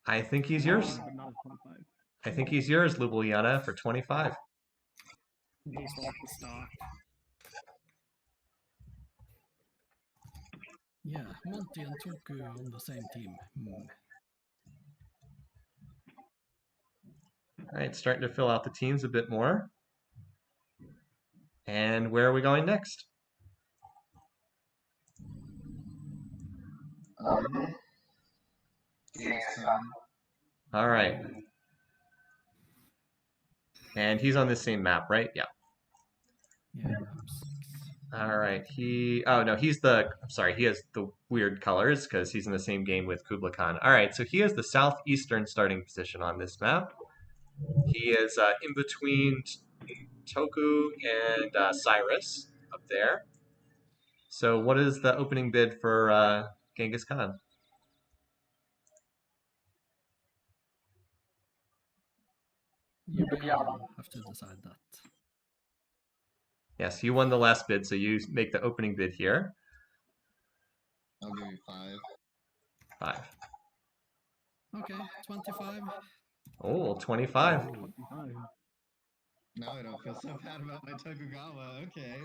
I think he's yours.
But not at 25.
I think he's yours, Ljubljana, for 25.
Based off the stock.
Yeah, Monty and Toku on the same team.
All right, starting to fill out the teams a bit more. And where are we going next?
Genghis Khan.
All right. And he's on the same map, right? Yeah.
Yeah.
All right. He has the weird colors because he's in the same game with Kublai Khan. All right, so he has the southeastern starting position on this map. He is in between Toku and Cyrus up there. So what is the opening bid for Genghis Khan?
You will have to decide that.
Yes, you won the last bid, so you make the opening bid here.
I'll give you 5.
5.
Okay, 25.
Oh, 25.
25.
Now I don't feel so bad about my Tokugawa. Okay.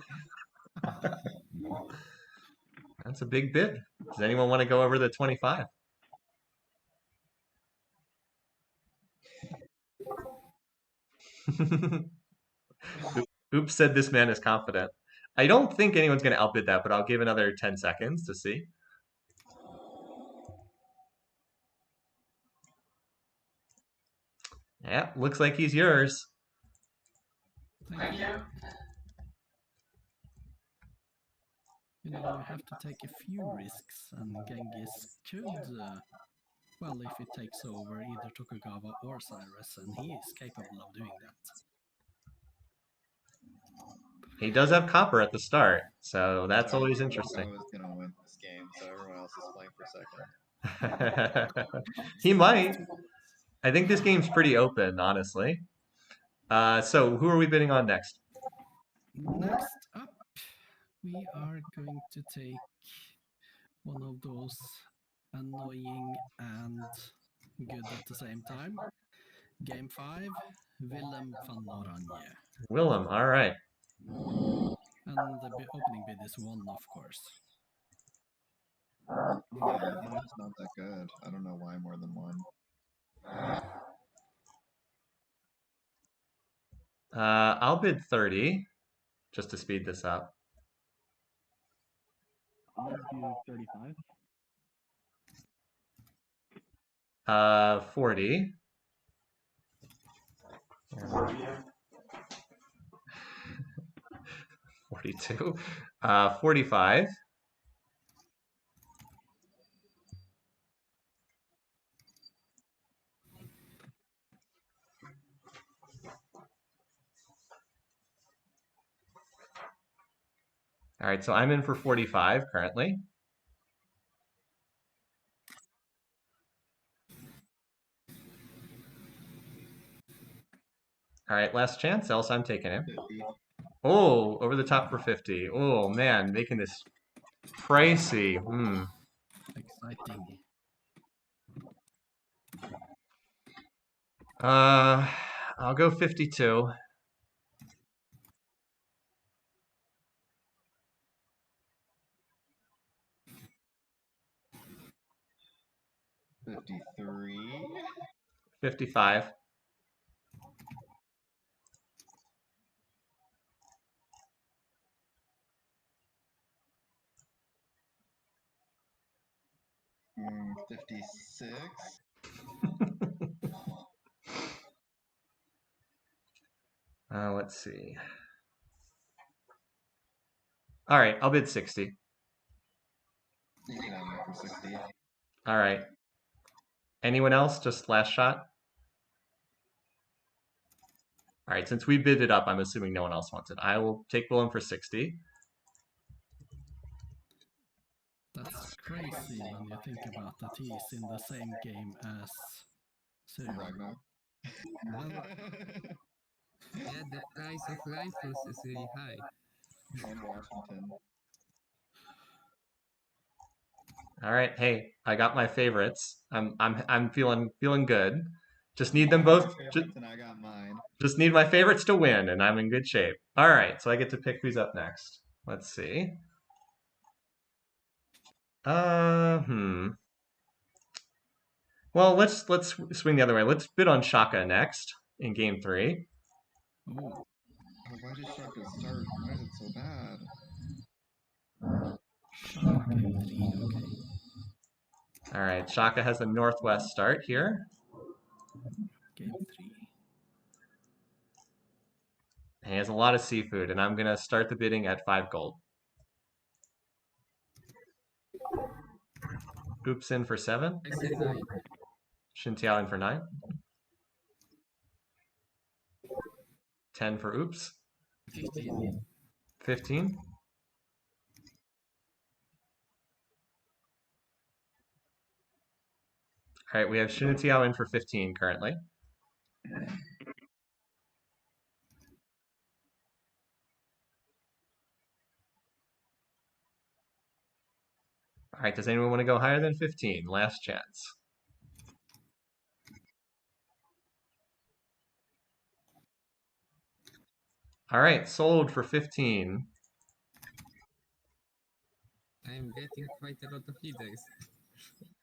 That's a big bid. Does anyone want to go over the 25? Oops said this man is confident. I don't think anyone's going to outbid that, but I'll give another 10 seconds to see. Yeah, looks like he's yours.
Thank you. You know, you have to take a few risks, and Genghis could, well, if he takes over either Tokugawa or Cyrus, and he is capable of doing that.
He does have copper at the start, so that's
Sorry,
always
I
interesting.
was going to win this game, so everyone else is playing for second.
He might. I think this game's pretty open, honestly. So who are we bidding on next?
Next up, we are going to take one of those annoying and good at the same time. Game 5, Willem van Oranje.
Willem, all right.
And the opening bid is 1, of course.
Yeah, mine's not that good. I don't know why more than one.
I'll bid 30 just to speed this up.
I'll do 35.
40. 42. 45. All right, so I'm in for 45 currently. All right, last chance, else I'm taking him.
50.
Oh, over the top for 50. Oh, man, making this pricey.
Exciting.
I'll go 52.
53.
55.
Mm, 56.
Let's see. All right, I'll bid 60.
You can have me for 60.
All right. Anyone else? Just last shot? All right, since we bid it up, I'm assuming no one else wants it. I will take Willem for 60.
That's crazy when you think about that he's in the same game as Cyril.
Ragnar.
Well, yeah, the price of rifles is really high.
And Washington.
All right, hey, I got my favorites. I'm feeling good. Just need them both.
And I got mine.
Just need my favorites to win, and I'm in good shape. All right, so I get to pick who's up next. Let's see. Well, let's swing the other way. Let's bid on Shaka next in game 3.
Oh,
Oh, why did Shaka start? Why is it so bad?
Shaka game 3, okay.
All right, Shaka has a northwest start here.
Game 3.
He has a lot of seafood, and I'm gonna start the bidding at 5 gold. Oops in for 7.
I said 9.
Shintiao in for 9. 10 for oops.
15.
15. All right, we have Shintiao in for 15 currently. All right, does anyone want to go higher than 15? Last chance. All right, sold for 15.
I'm getting quite a lot of leaders.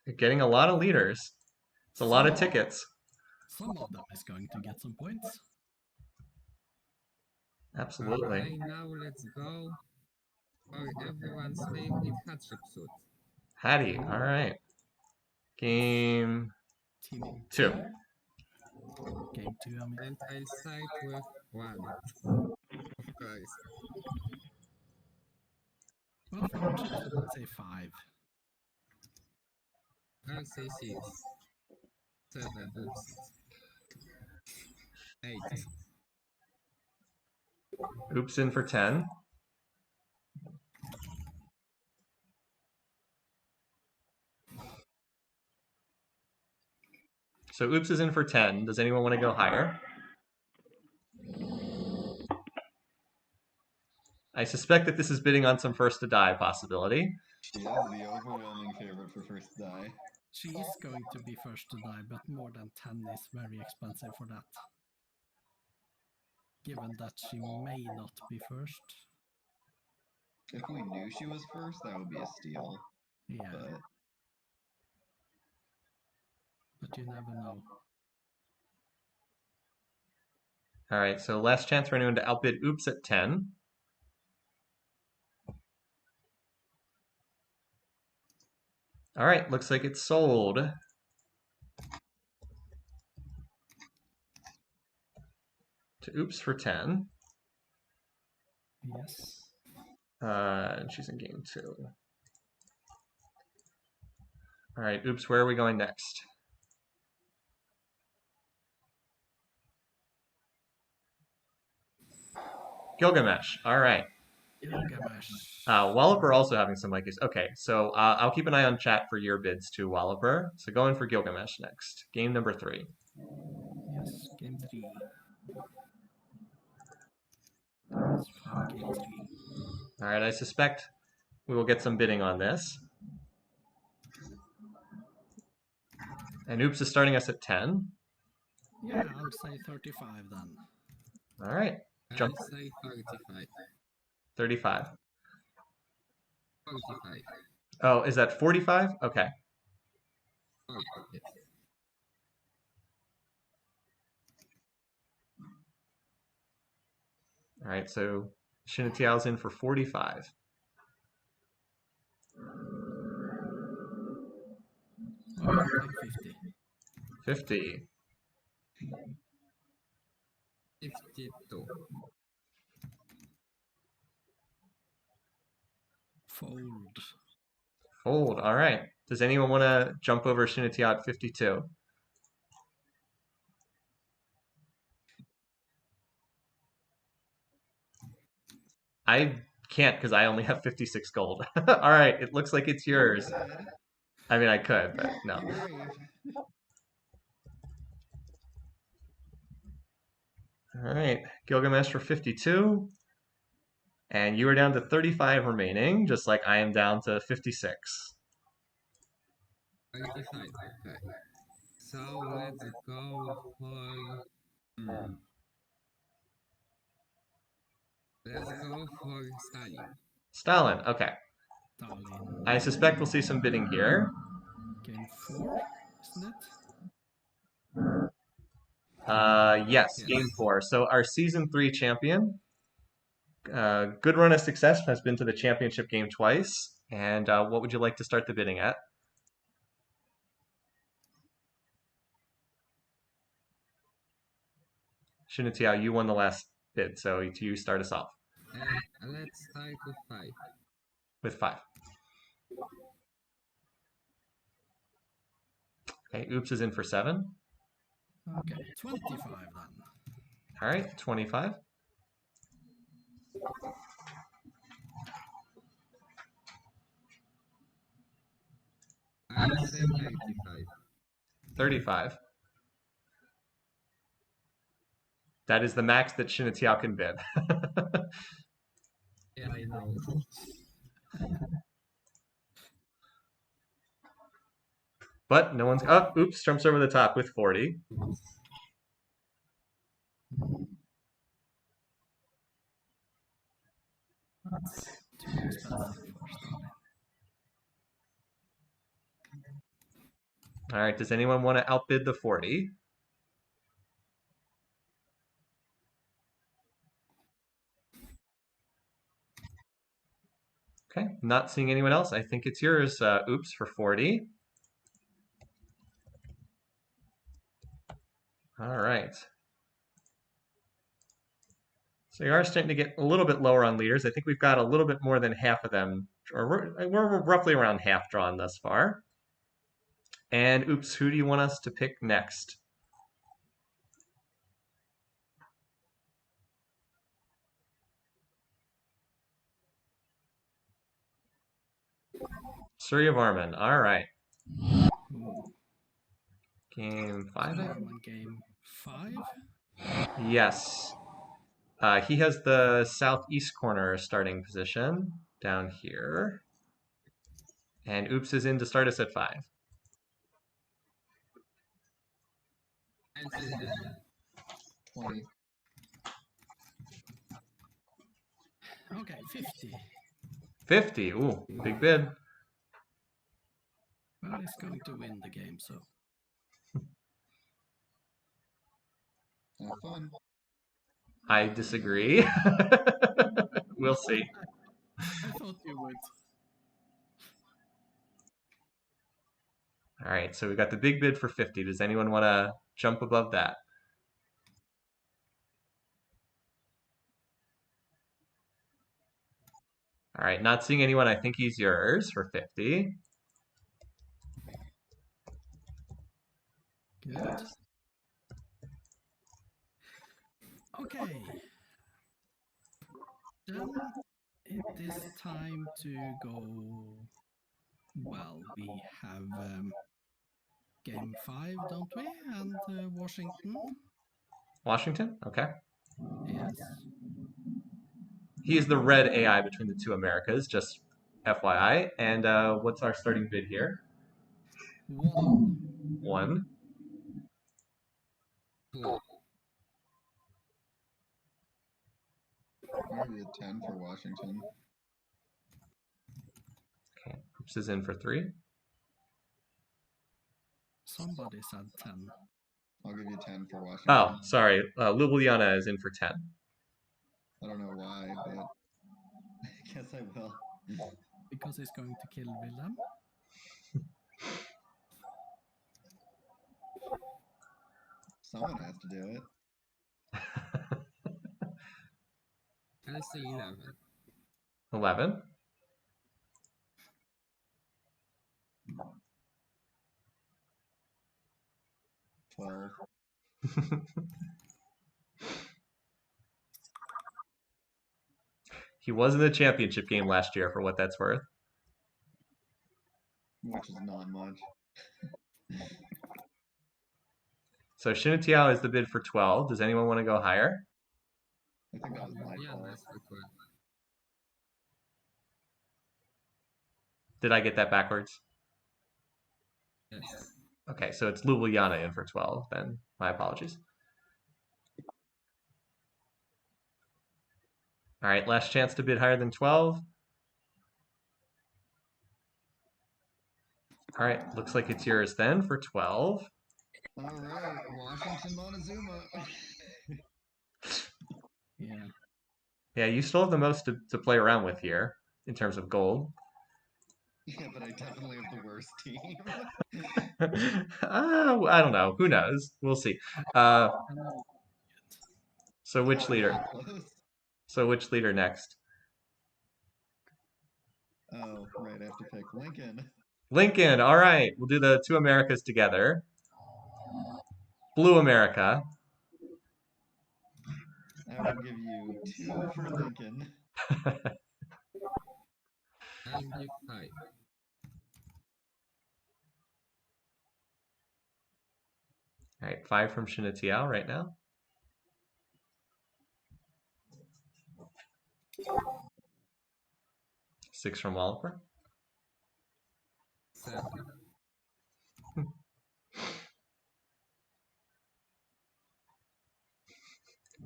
You're getting a lot of leaders. It's a lot of tickets.
Some of them is going to get some points.
Absolutely.
Okay, now let's go for everyone's favorite hardship suit.
Hattie, all right. Game
Team
2.
Game 2, I mean.
And I'll start with 1. Of course.
Well, for hardships, let's say 5.
I'll say 6. 7. Oops. 8.
Oops in for 10. So oops is in for 10. Does anyone want to go higher? I suspect that this is bidding on some first to die possibility.
She is the overwhelming favorite for first die.
She is going to be first to die, but more than 10 is very expensive for that. Given that she may not be first.
If we knew she was first, that would be a steal.
Yeah, but you never know.
All right, so last chance for anyone to outbid Oops at 10. All right, looks like it's sold. To Oops for 10.
Yes.
And she's in game 2. All right, Oops, where are we going next? Gilgamesh. All right.
Gilgamesh.
Walloper also having some mic issues. Okay, so I'll keep an eye on chat for your bids too, Walloper. So going for Gilgamesh next. Game number 3.
Yes, game 3. It's from game 3.
All right, I suspect we will get some bidding on this. And Oops is starting us at 10.
Yeah, I'll say 35 then.
All right, jump.
I'll say 45.
35.
45.
Oh, is that 45? Okay.
40, yes.
All right, so Shinatiao's in for 45.
Okay, take 50.
50.
52.
Fold.
Fold. All right. Does anyone want to jump over Shinatiao at 52? I can't because I only have 56 gold. All right, it looks like it's yours. I mean, I could, but no. All right, Gilgamesh for 52. And you are down to 35 remaining, just like I am down to 56.
35, okay. So let's go for... Let's go for Stalin.
Stalin, okay.
Stalin.
I suspect we'll see some bidding here.
Game 4, isn't it?
Yes, game 4. So our season 3 champion, good run of success, has been to the championship game twice. And what would you like to start the bidding at? Shinatiao, you won the last bid, so you start us off.
Let's start with 5.
With 5. Okay, Oops is in for 7.
Okay, 25 then.
All right, 25.
I'll say 35.
35. That is the max that Shinatiao can bid.
Yeah, I know.
But no one's... Oh, Oops jumps over the top with 40.
That's too expensive for Stalin.
All right, does anyone want to outbid the 40? Okay, not seeing anyone else. I think it's yours, Oops, for 40. All right. So you are starting to get a little bit lower on leaders. I think we've got a little bit more than half of them, or we're roughly around half drawn thus far. And Oops, who do you want us to pick next? Surya Varman. All right. Game 5.
Game 5?
Yes. He has the southeast corner starting position down here. And Oops is in to start us at 5.
I'll say
20.
Okay, 50.
50. Ooh, big bid.
Somebody's going to win the game, so
Have fun.
I disagree. We'll see.
I thought you would.
All right, so we got the big bid for 50. Does anyone want to jump above that? All right, not seeing anyone. I think he's yours for 50.
Good. Okay. Then it is time to go. Well, we have game 5, don't we? And Washington.
Washington? Okay.
Yes.
He is the red AI between the two Americas, just FYI. And what's our starting bid here?
1.
1.
Cool.
Maybe a 10 for Washington.
Okay, Oops is in for 3.
Somebody said 10.
I'll give you 10 for Washington.
Oh, sorry. Ljubljana is in for 10.
I don't know why, but I guess I will.
Because he's going to kill Willem.
Someone has to do it.
I say 11.
11. He was in the championship game last year, for what that's worth.
Which is not much.
So Shinatiao is the bid for 12. Does anyone want to go higher?
I think that was my
Yeah,
fault.
that's for 12.
Did I get that backwards?
Yes.
Okay, so it's Ljubljana in for 12, then. My apologies. All right, last chance to bid higher than 12. All right, looks like it's yours then for 12.
All right, Washington Montezuma.
Yeah.
Yeah, you still have the most to play around with here in terms of gold.
Yeah, but I definitely have the worst team.
I don't know. Who knows? We'll see. So which leader?
Close.
So which leader next?
Oh, right, I have to pick Lincoln.
Lincoln. All right, we'll do the two Americas together. Blue America.
I will give you 2 for Lincoln.
I'll give 5.
All right, 5 from Shinatiao right now. Six from Walper.
7.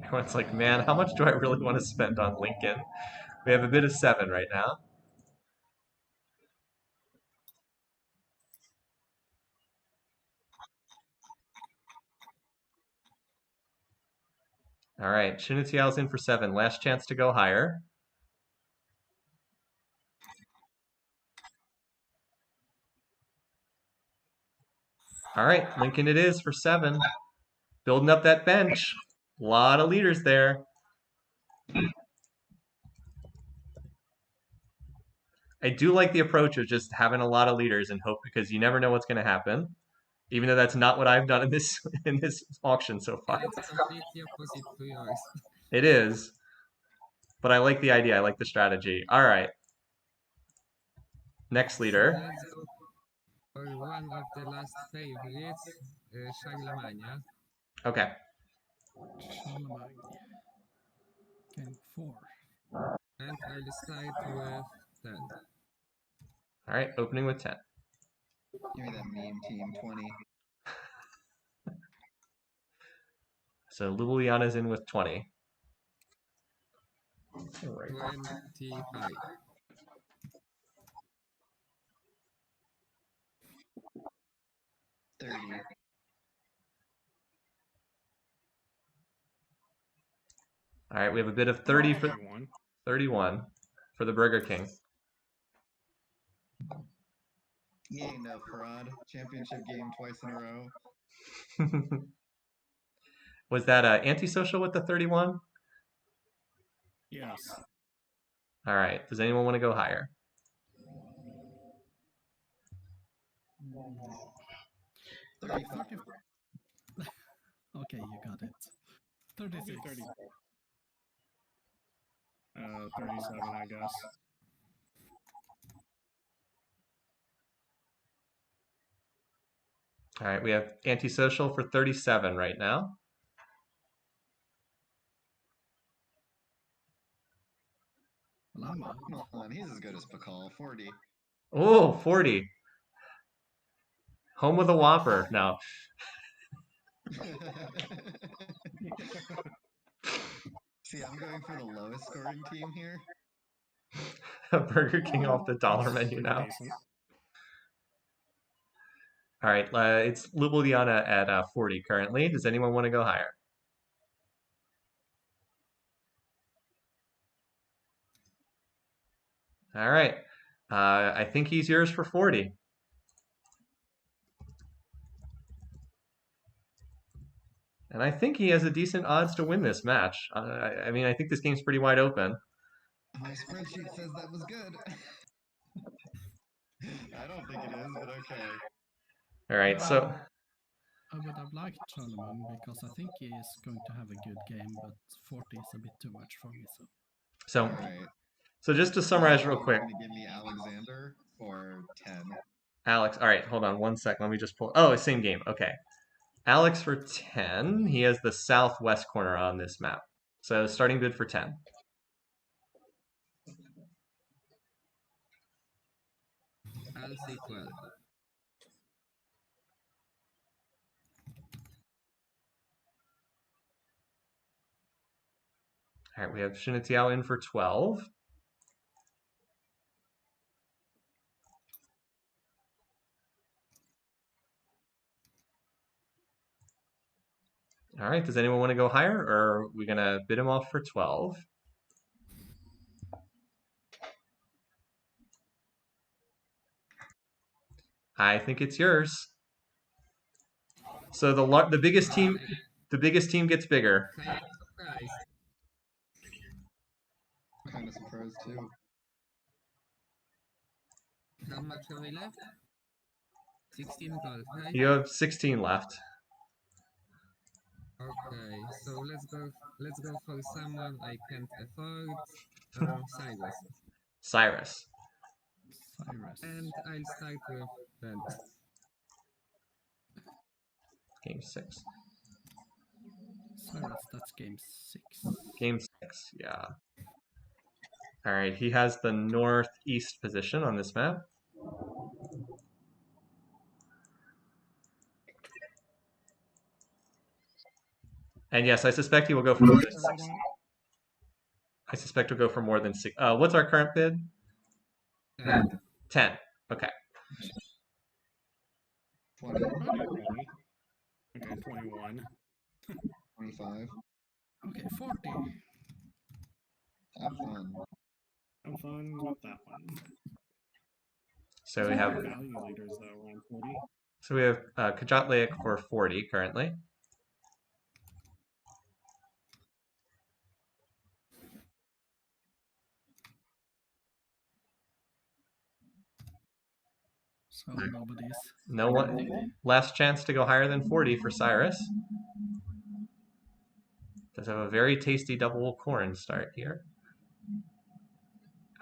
Everyone's like, man, how much do I really want to spend on Lincoln? We have a bid of 7 right now. All right, Shinatiao's in for 7. Last chance to go higher. All right, Lincoln it is for 7. Building up that bench. A lot of leaders there. I do like the approach of just having a lot of leaders and hope, because you never know what's going to happen. Even though that's not what I've done in this auction so far.
It's completely opposite to yours.
It is. But I like the idea. I like the strategy. All right. Next leader.
So let's go for one of the last favorites, Charlemagne.
Okay.
Charlemagne. Game 4.
And I'll start with 10.
All right, opening with 10.
Give me that meme team 20.
So Ljubljana's in with 20.
25.
30.
All right, we have a bid of 30 for
31.
31 for the Burger King.
He ain't no fraud. Championship game twice in a row.
Was that antisocial with the 31?
Yes.
All right. Does anyone want to go higher?
Okay, you got it. 36.
30. 37, I guess.
All right, we have antisocial for 37 right now.
Lama.
Come on, he's as good as Pakal. 40.
Oh, 40. Home with a Whopper. No.
See, I'm going for the lowest scoring team here.
Burger King off the dollar menu now.
Decent.
All right, it's Ljubljana at 40 currently. Does anyone want to go higher? All right. I think he's yours for 40. And I think he has a decent odds to win this match. I mean, I think this game's pretty wide open.
My spreadsheet says that was good. I don't think it is, but okay.
All right, so
I would have liked Charlemagne because I think he is going to have a good game, but 40 is a bit too much for me.
so
Alright.
so just to summarize real quick,
You're gonna give me Alexander for 10.
Alex. All right, hold on one sec. Let me just pull. Oh, same game. Okay. Alex for 10. He has the southwest corner on this map. So starting bid for 10.
I'll say 12.
All right, we have Shinitiao in for 12. All right, does anyone want to go higher, or are we going to bid him off for 12? I think it's yours. So the biggest team gets bigger.
Kind of surprised.
I'm kind of surprised too.
How much have we left? 16 gold, right?
You have 16 left.
Okay, so let's go for someone I can't afford. Cyrus.
Cyrus.
And I'll start with that.
Game 6.
Cyrus, that's game 6.
Game 6, yeah. All right, he has the northeast position on this map. And yes, I suspect he will go for more than 6. I suspect he'll go for more than 6. What's our current bid? 10. Okay.
20.
Okay, 21.
25.
Okay, 40.
Have fun.
I'm fine with that one.
So we have
Value leaders though around 40.
so we have Kajatlik for 40 currently.
So nobody's.
No one. Last chance to go higher than 40 for Cyrus. Does have a very tasty double corn start here.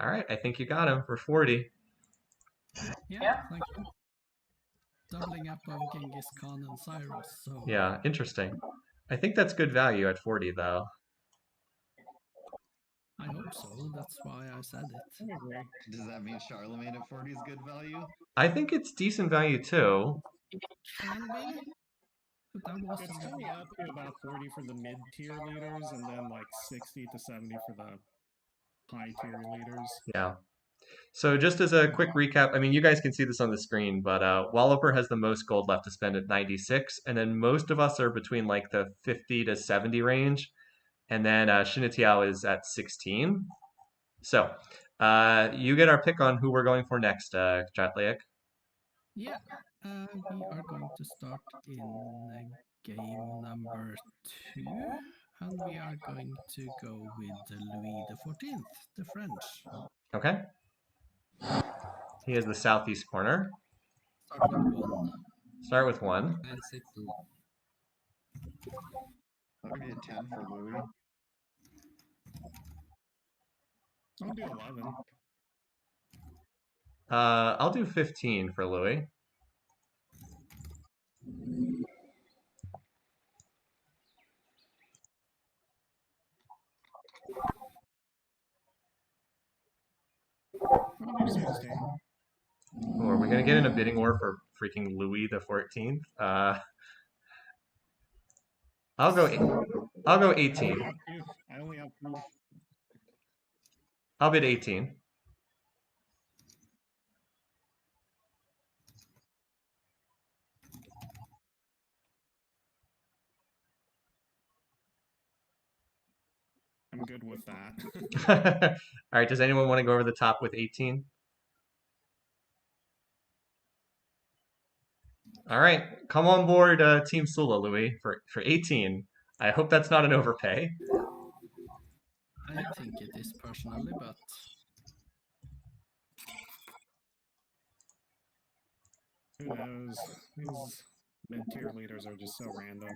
All right, I think you got him for 40.
Yeah, thank you. Doubling up of Genghis Khan and Cyrus. So
Yeah, interesting. I think that's good value at 40 though.
I hope so. That's why I said it.
I agree.
Does that mean Charlemagne at 40 is good value?
I think it's decent value too.
Can be. But that was
It's coming up to about 40 for the mid-tier leaders, and then like 60 to 70 for the high-tier leaders.
Yeah. So just as a quick recap, I mean, you guys can see this on the screen, but Walloper has the most gold left to spend at 96, and then most of us are between like the 50 to 70 range, and then Shinatiao is at 16. So you get our pick on who we're going for next, Chatlayak.
Yeah, we are going to start in game number 2, and we are going to go with Louis XIV, the French.
Okay. He is the southeast corner.
Start with 1.
Start with 1.
I'd say 2.
That would be a 10 for Louis.
I'll do 11.
I'll do 15 for Louis.
I'll do 16.
Oh, are we gonna get in a bidding war for freaking Louis the 14th? I'll go 18.
I only have 2.
I'll bid 18.
I'm good with that.
All right, does anyone want to go over the top with 18? All right, come on board Team Sula, Louis, for 18. I hope that's not an overpay.
I think it is personally, but
Who knows? These mid-tier leaders are just so random.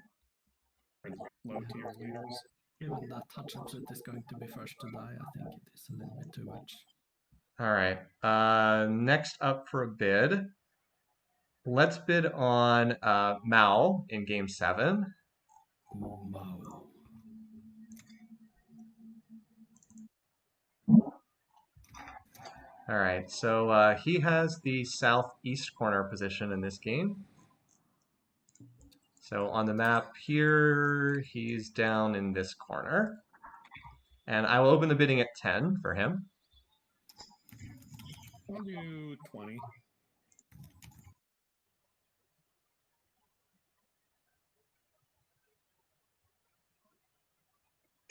Or low-tier leaders.
given that touch up suit is going to be first to die, I think it is a little bit too much.
All right, next up for a bid. Let's bid on Mao in game 7.
Ooh, Mao.
All right, so he has the southeast corner position in this game. So on the map here, he's down in this corner. And I will open the bidding at 10 for him.
I'll do 20.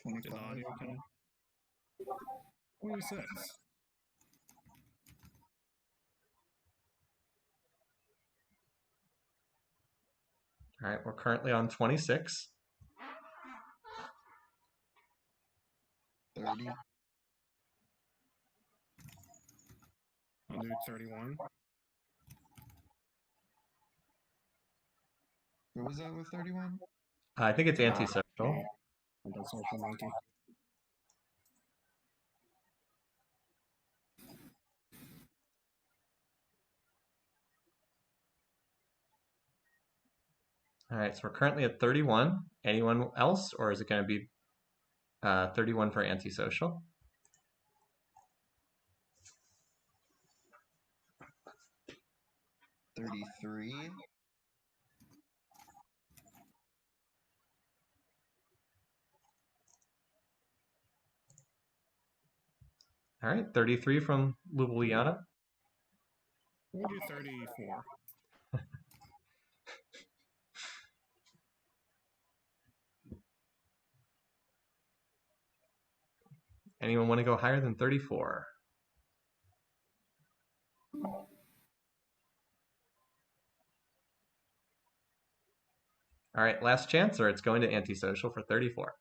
Did the
25.
audio kind of... 26.
All right, we're currently on 26.
30.
I'll do 31.
What was that with 31?
I think it's antisocial.
Antisocial monkey.
All right, so we're currently at 31. Anyone else, or is it going to be 31 for antisocial?
$33.
All right, 33 from Ljubljana.
We'll do 34.
Anyone want to go higher than 34? All right, last chance, or it's going to antisocial for 34.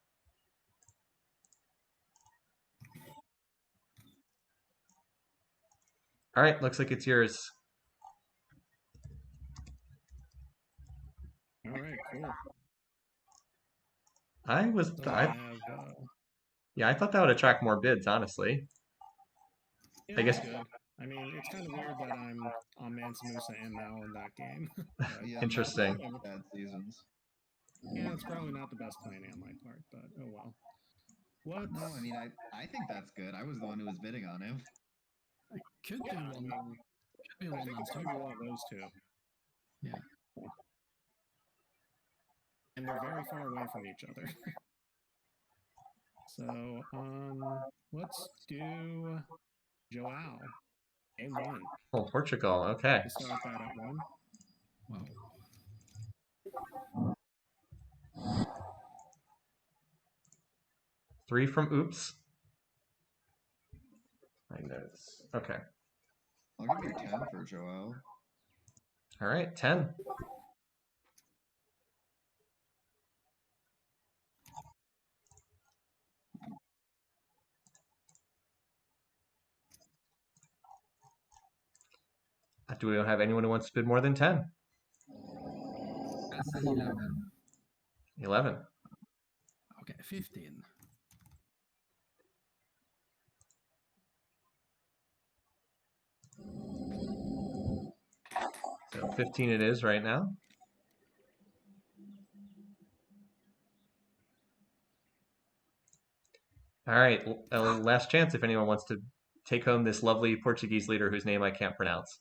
All right, looks like it's yours.
All right, cool. So
Yeah, I thought that would attract more bids, honestly.
yeah,
I guess-
that's good. I mean, it's kind of weird that I'm on Nansa Musa and Mao in that game. But,
Yeah,
Interesting.
that's bad seasons.
yeah, it's probably not the best planning on my part, but oh well. What?
No, I mean, I think that's good. I was the one who was bidding on him.
Could be
Yeah, I
one.
mean,
Could be
I
one
think
and
it's
two.
going to be one of those two.
Yeah.
And they're very far away from each other. So, let's do Joao. Game 1.
Oh, Portugal. Okay.
We start that at 1.
Wow.
3 from Oops. My notes. Okay.
I'll give you 10 for Joel.
All right, 10. Do we have anyone who wants to bid more than 10?
I'll say 11.
11.
Okay, 15.
So 15 it is right now. All right, last chance if anyone wants to take home this lovely Portuguese leader whose name I can't pronounce.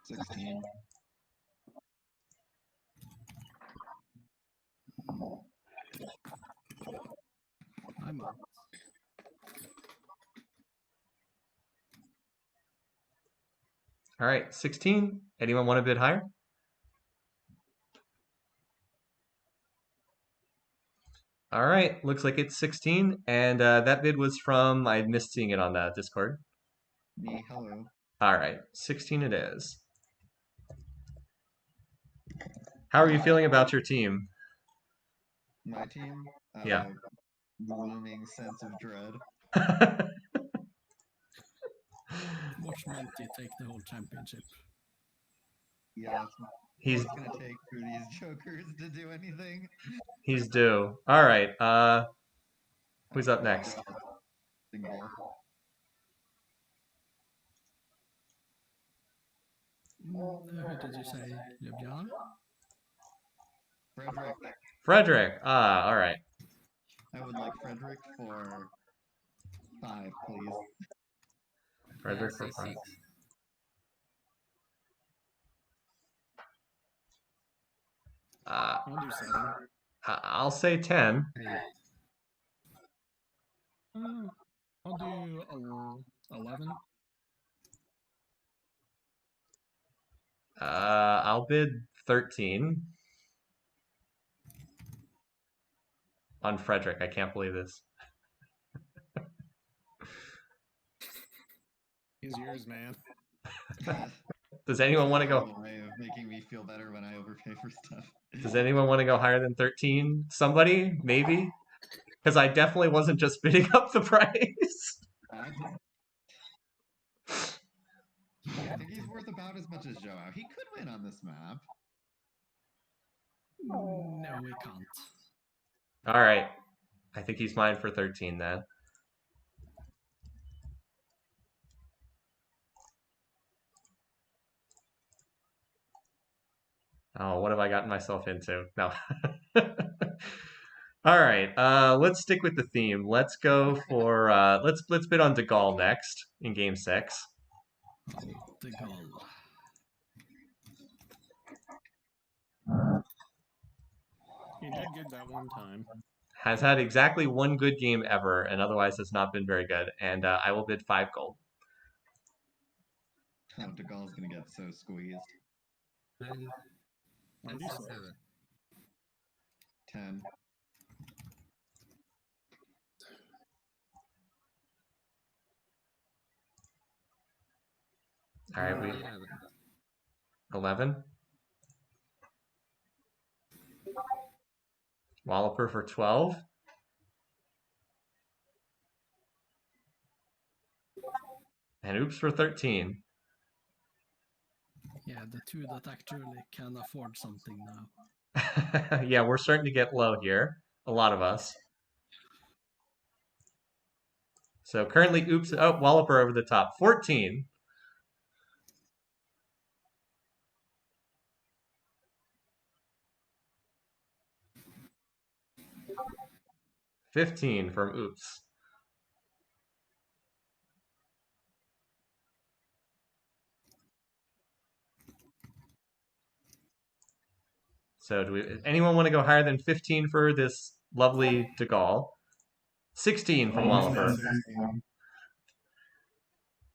16.
I'm out.
All right, 16. Anyone want to bid higher? All right, looks like it's 16, and that bid was from, I missed seeing it on the Discord.
Me, hello.
All right, 16 it is. How are you feeling about your team?
My team?
Yeah.
Looming sense of dread.
Watch Monty take the whole championship.
Yeah,
He's
it's gonna take for these jokers to do anything.
he's due. All right, who's up next?
Single.
Who did you say? Ljubljana?
Frederick.
Frederick. Ah, all right.
I would like Frederick for 5, please.
Frederick
I'll
for
say
5.
6.
I'll do 7.
I'll say 10.
8.
I'll do 11.
I'll bid 13 on Frederick. I can't believe this.
He's yours, man.
Does anyone want to go?
A way of making me feel better when I overpay for stuff.
Does anyone want to go higher than 13? Somebody, maybe, because I definitely wasn't just bidding up the price.
I think he's worth about as much as Joao. He could win on this map.
No, we can't.
All right, I think he's mine for 13 then. Oh, what have I gotten myself into? No. All right, let's stick with the theme. Let's go for let's bid on De Gaulle next in game 6.
Oh, the goal.
He did good that one time.
Has had exactly one good game ever, and otherwise has not been very good. And I will bid 5 gold.
Oh, De Gaulle's gonna get so squeezed.
I'll do 7.
10.
All right, we
11.
11. Walloper for 12. And Oops for 13.
Yeah, the two that actually can afford something now.
Yeah, we're starting to get low here. A lot of us. So currently, Oops, oh, Walloper over the top. 14. $15 from Oops. So do we? Anyone want to go higher than 15 for this lovely De Gaulle? 16 from Walloper.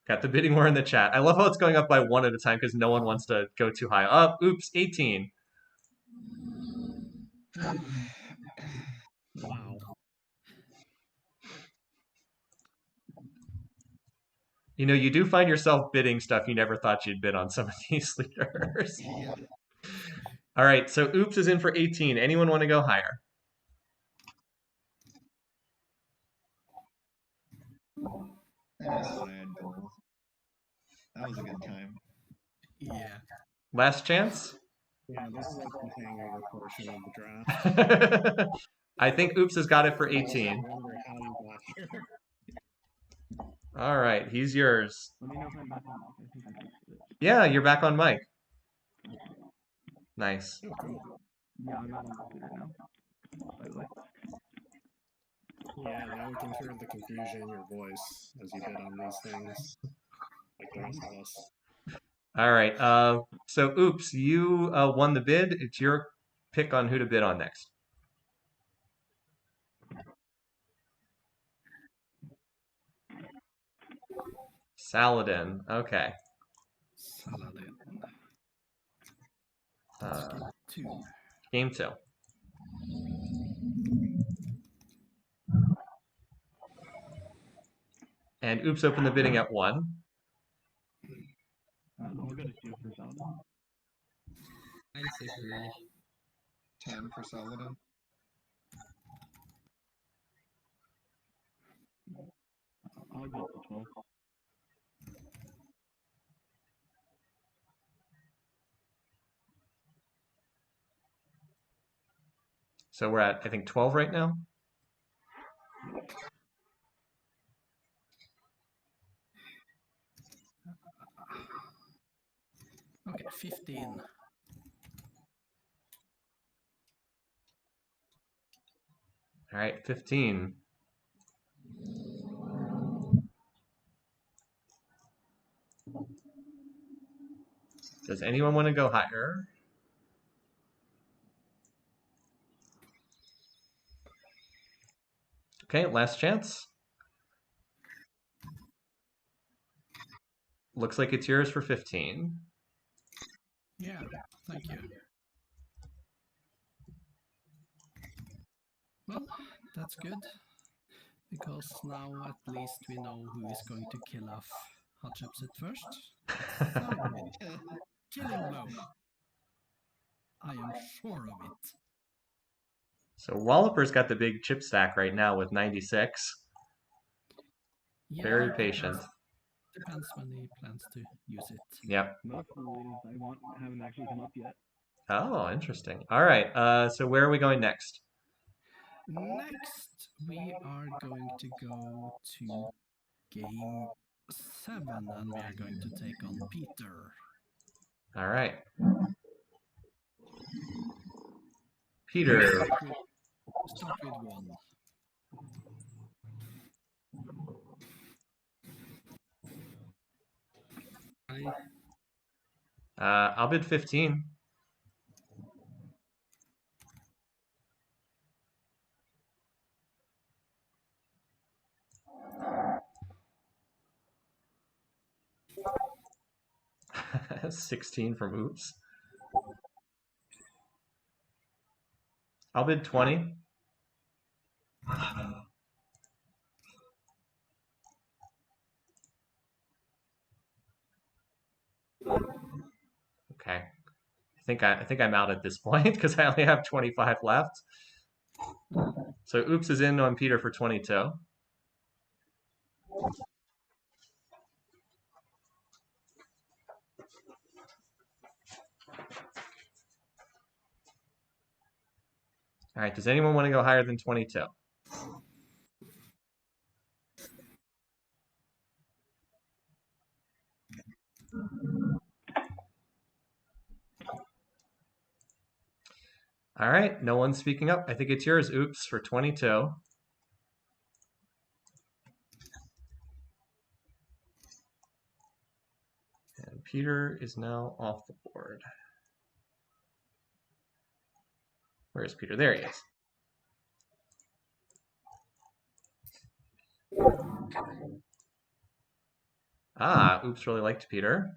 Got the bidding war in the chat. I love how it's going up by one at a time because no one wants to go too high. Up, oops, 18.
Wow.
You know, you do find yourself bidding stuff you never thought you'd bid on some of these leaders.
Yeah.
All right, so oops is in for 18. Anyone want to go higher?
I just thought I had gold. That was a good time.
Yeah.
Last chance?
Yeah, this is like the hangover portion of the draft.
I think oops has got it for
I
18.
wonder how you got here.
All right, he's yours.
Let me know if I'm back on mic. I think I fixed it.
Yeah, you're back on mic. Nice.
Oh, cool.
Yeah, I'm not on computer now. By the way.
Yeah, now we can hear the confusion in your voice as you bid on these things, like the rest of us.
All right. So oops, you won the bid. It's your pick on who to bid on next. Saladin. Okay.
Saladin.
Uh,
Two.
game 2. And oops opened the bidding at 1.
I'll go to Civ for Saladin.
I'd say 3.
10 for Saladin.
I'll go to 12.
So we're at, I think, 12 right now.
Okay, 15.
All right, 15. Does anyone want to go higher? Okay, last chance. Looks like it's yours for 15.
Yeah, thank you. Well, that's good. Because now at least we know who is going to kill off Hatshepsut first. Saladin. Killing blow. I am sure of it.
So Walloper's got the big chip stack right now with 96.
Yeah,
Very patient.
Depends when he plans to use it.
Yep.
Most of the leaders I haven't actually come up yet.
Oh, interesting. All right. So where are we going next?
Next, we are going to go to game 7, and we are going to take on Peter.
All right. Peter.
Start with 1.
I'll bid 15. $16 from oops. I'll bid 20. Okay. I think I'm out at this point because I only have 25 left. So oops is in on Peter for 22. All right, does anyone want to go higher than 22? All right, no one's speaking up. I think it's yours, oops, for 22. And Peter is now off the board. Where is Peter? There he is. Ah, Oops really liked Peter.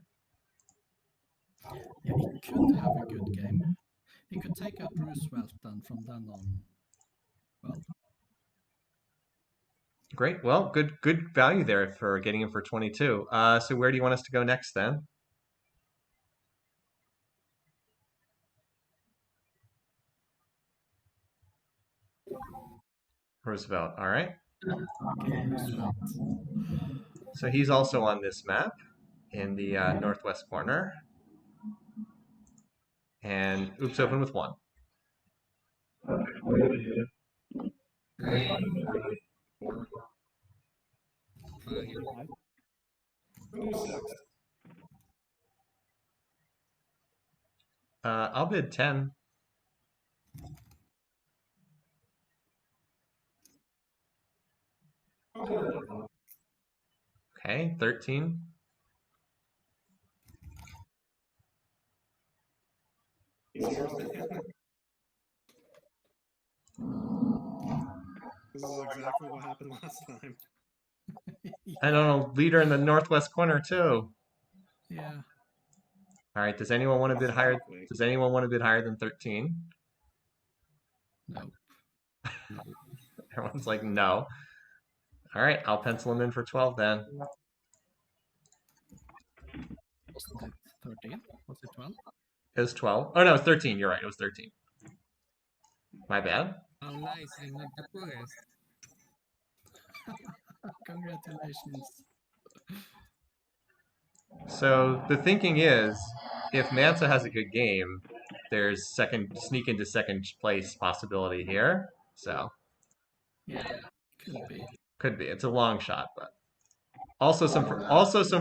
Yeah, he could have a good game. He could take out Roosevelt, and from then on, well,
Great. Well, good value there for getting him for 22. So where do you want us to go next then? Roosevelt. All right.
okay, Roosevelt.
So he's also on this map in the northwest corner. And Oops open with 1.
Three,
4.
5.
We'll do 6.
I'll bid 10.
I'll do 11.
Okay, 13.
Easier than This is exactly what happened last time.
I don't know, leader in the northwest corner too.
Yeah.
All right, does anyone want to bid higher?
Exactly.
Does anyone want to bid higher than 13?
No.
No.
Everyone's like, no. All right, I'll pencil him in for 12 then.
Wasn't it 13? Was it 12?
It was 12. Oh, no, it's 13. You're right. It was 13. My bad.
How nice, I'm not the poorest.
Congratulations.
So the thinking is, if Nansa has a good game, there's sneak into second place possibility here. So
Yeah, could be.
could be. It's a long shot, but also some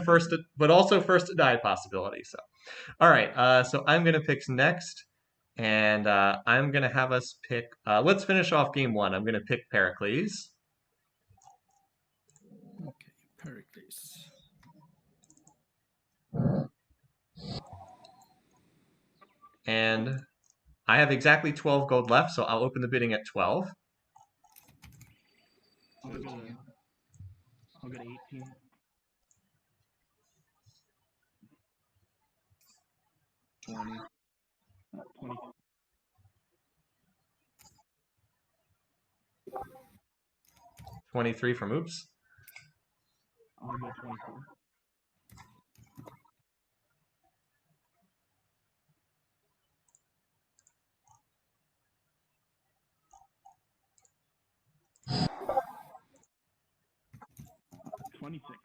first to die possibility. So all right. So I'm gonna pick next, and I'm gonna have us pick. Let's finish off game 1. I'm gonna pick Pericles.
Okay, Pericles.
And I have exactly 12 gold left, so I'll open the bidding at 12.
I'll go to 18.
20.
20.
23 from Oops.
I'll go 24. Uh, 26.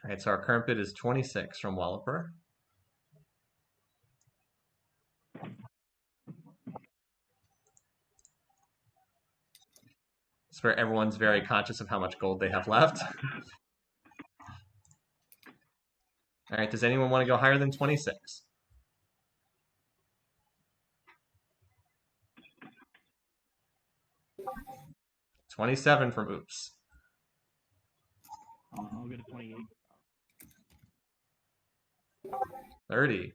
All right, so our current bid is 26 from Walloper. It's where everyone's very conscious of how much gold they have left. All right, does anyone want to go higher than 26? $27 from Oops.
I'll go to 28.
30.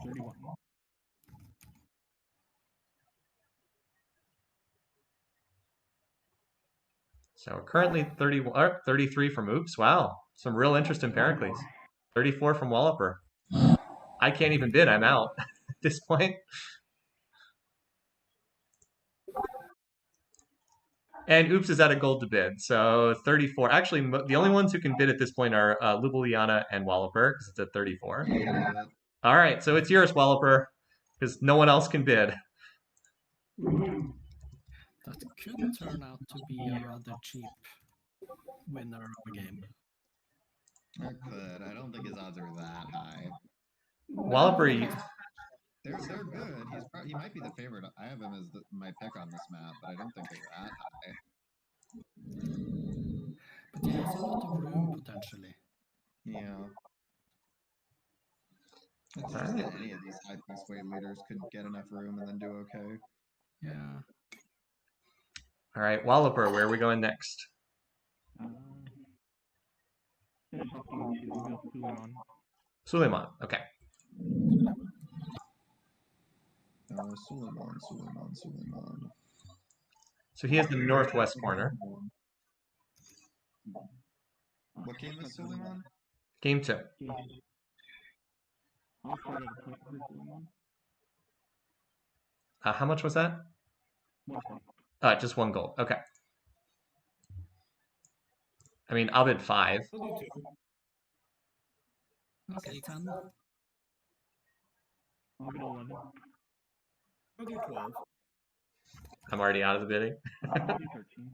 31.
So we're currently 33 from Oops. Wow, some real interest in Pericles. 34 from Walloper. I can't even bid. I'm out at this point. And Oops is at a gold to bid, so 34. Actually, the only ones who can bid at this point are Ljubljana and Walloper, because it's at 34. All right, so it's yours, Walloper, because no one else can bid.
That could turn out to be a rather cheap winner of a game.
It could. I don't think his odds are that high.
Walloper,
They're good. He might be the favorite. I have him as my pick on this map, but I don't think they're that high.
But he has a lot of room potentially.
Yeah. It's just that any of these high plus weight leaders could get enough room and then do okay.
Yeah.
all right, Walloper, where are we going next?
Finish off game 2. We'll go Suleiman.
Suleiman, okay.
Suleiman.
So he has the northwest corner.
What game is Suleiman?
Game 2.
I'll start at a point for Suleiman.
How much was that?
1 point.
Just 1 gold. Okay. I mean, I'll bid 5.
I'll do 2.
Okay, 10.
I'll bid 11.
I'll do 12.
I'm already out of the bidding.
I'll do 13.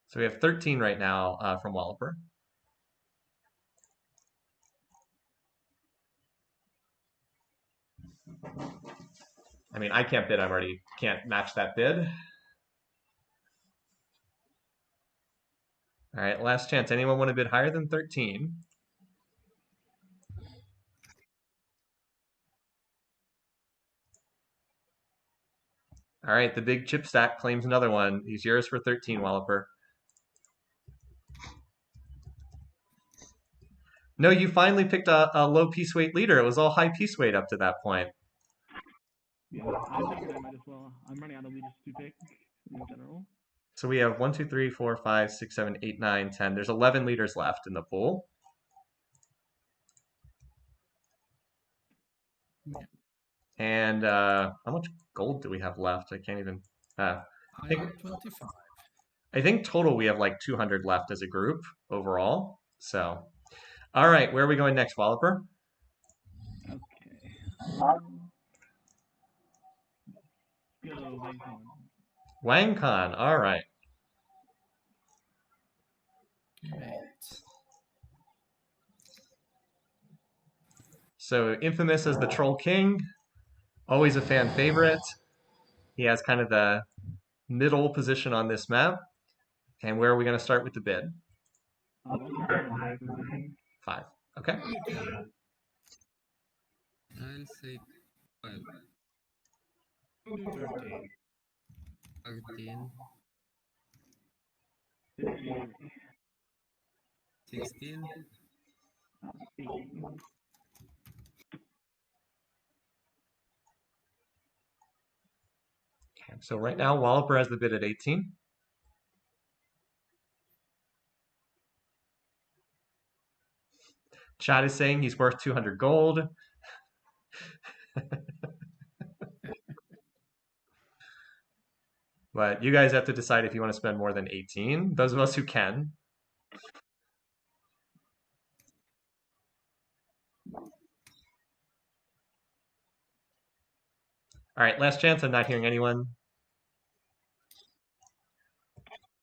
So we have 13 right now from Walloper. I mean, I can't bid. I already can't match that bid. All right, last chance. Anyone want to bid higher than 13? All right, the big chip stack claims another one. He's yours for 13, Walloper. No, you finally picked a low piece weight leader. It was all high piece weight up to that point.
Yeah, I figured I might as well. I'm running out of leaders to pick in general.
So we have 1, 2, 3, 4, 5, 6, 7, 8, 9, 10. There's 11 leaders left in the pool.
Yeah.
And how much gold do we have left? I can't even.
I have 25.
I think total we have like 200 left as a group overall. So, all right, where are we going next, Walloper?
Okay. Go Wang Khan.
Wang Khan. All right.
Great.
So infamous as the Troll King, always a fan favorite. He has kind of the middle position on this map. And where are we going to start with the bid?
I'll start at 5 position.
5. Okay.
I'll say 12.
I'll do 13.
13.
15.
16.
18.
Okay, so right now Walloper has the bid at 18. Chad is saying he's worth 200 gold. But you guys have to decide if you want to spend more than 18. Those of us who can. All right, last chance. I'm not hearing anyone.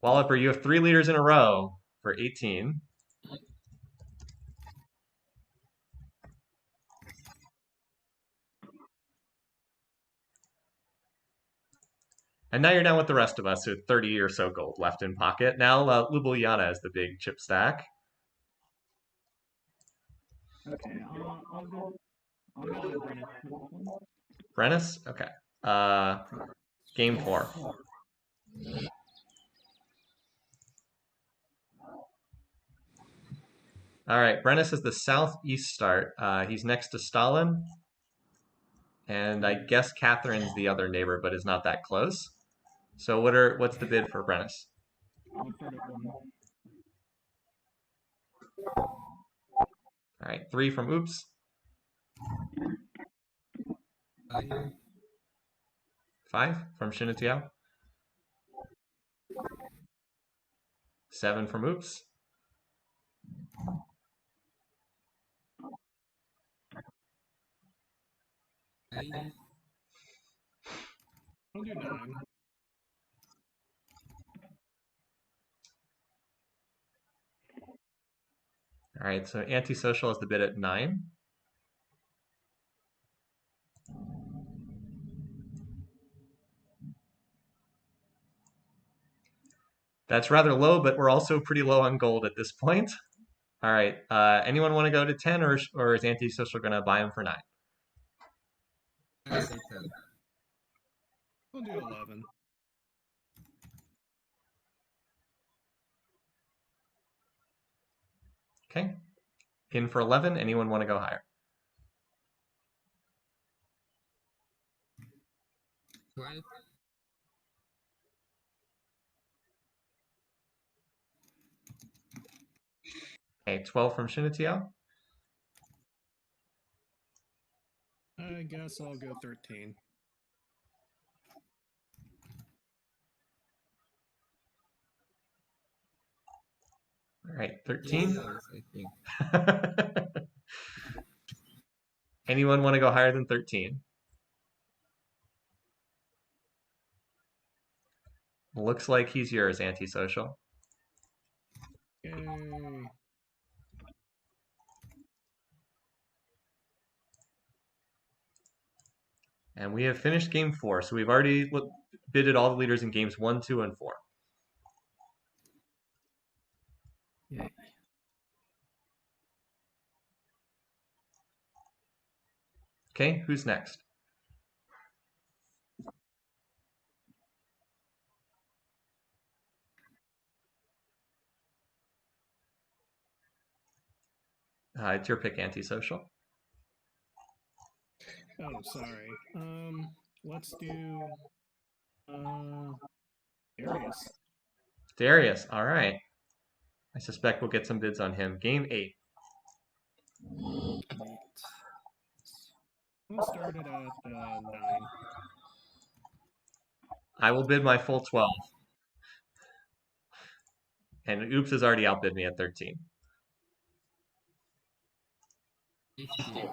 Walloper, you have 3 leaders in a row for 18. And now you're down with the rest of us with 30 or so gold left in pocket. Now Ljubljana has the big chip stack.
Okay, I'll go with Brennus for this one.
Brennus? Okay. Game 4. All right, Brennus is the southeast start. He's next to Stalin. And I guess Catherine's the other neighbor, but is not that close. So what's the bid for Brennus?
I'll start at 1.
All right, 3 from Oops.
5.
5 from Shinutiao. 7 from Oops.
8.
I'll do 9.
All right, so Antisocial is the bid at 9. That's rather low, but we're also pretty low on gold at this point. All right, anyone want to go to 10, or is Antisocial going to buy him for 9?
I'll say 10.
I'll do 11.
Okay. In for 11. Anyone want to go higher?
12.
Okay, 12 from Shinatiao.
I guess I'll go 13.
All right, 13.
Yes, I think.
Anyone want to go higher than 13? Looks like he's yours, Antisocial.
Yay.
And we have finished game 4, so we've already bidded all the leaders in games 1, 2, and 4.
Yay.
Okay, who's next? It's your pick, Antisocial.
Oh, sorry. Let's do Darius.
Darius, all right. I suspect we'll get some bids on him. Game 8.
We'll start it at 9.
I will bid my full 12. And Oops has already outbid me at 13.
15.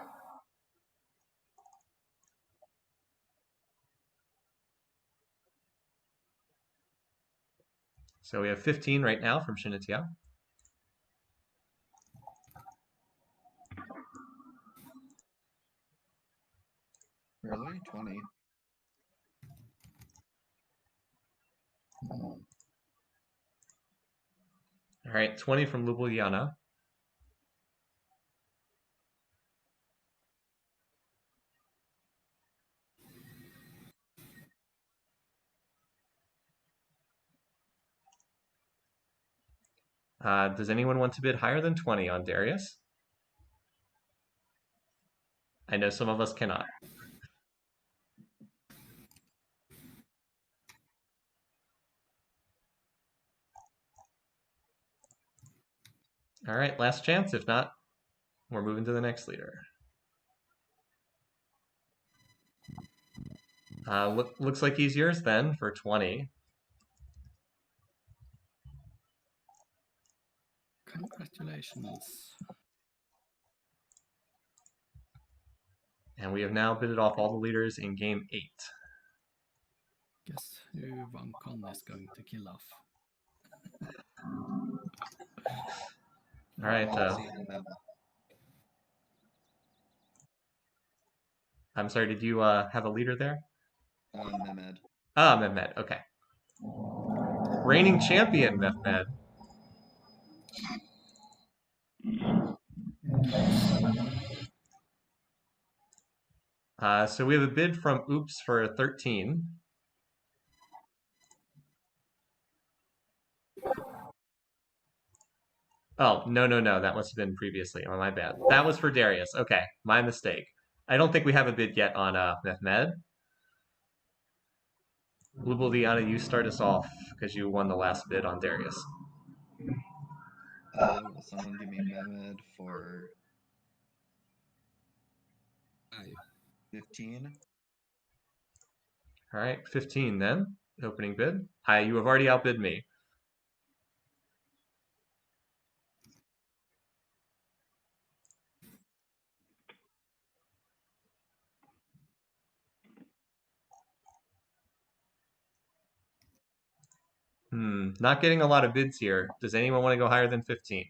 So we have 15 right now from Shinatiao.
Really? 20?
All right, 20 from Ljubljana. Does anyone want to bid higher than 20 on Darius? I know some of us cannot. All right, last chance. If not, we're moving to the next leader. Looks like he's yours then for 20.
Congratulations.
And we have now bidded off all the leaders in game 8.
Guess who Vancon is going to kill off?
All right. I'm sorry, did you have a leader there?
Mehmed.
Ah, Mehmed, okay. Reigning champion, Mehmed. So we have a bid from Oops for 13. Oh, no, that must have been previously. Oh, my bad. That was for Darius. Okay, my mistake. I don't think we have a bid yet on Mehmed. Ljubljana, you start us off because you won the last bid on Darius.
Will someone give me Mehmed for
5.
15?
All right, 15 then. Opening bid. You have already outbid me. Not getting a lot of bids here. Does anyone want to go higher than 15?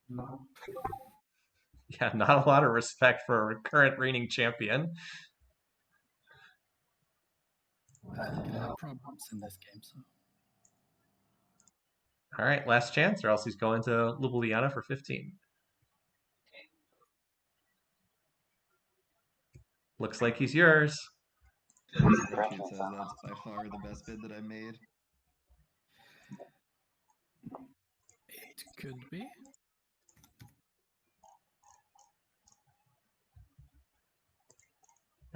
No.
Yeah, not a lot of respect for a current reigning champion.
I think I have problems in this game, so.
All right, last chance, or else he's going to Ljubljana for 15. Looks like he's yours.
My spreadsheet says that's by far the best bid that I made.
It could be.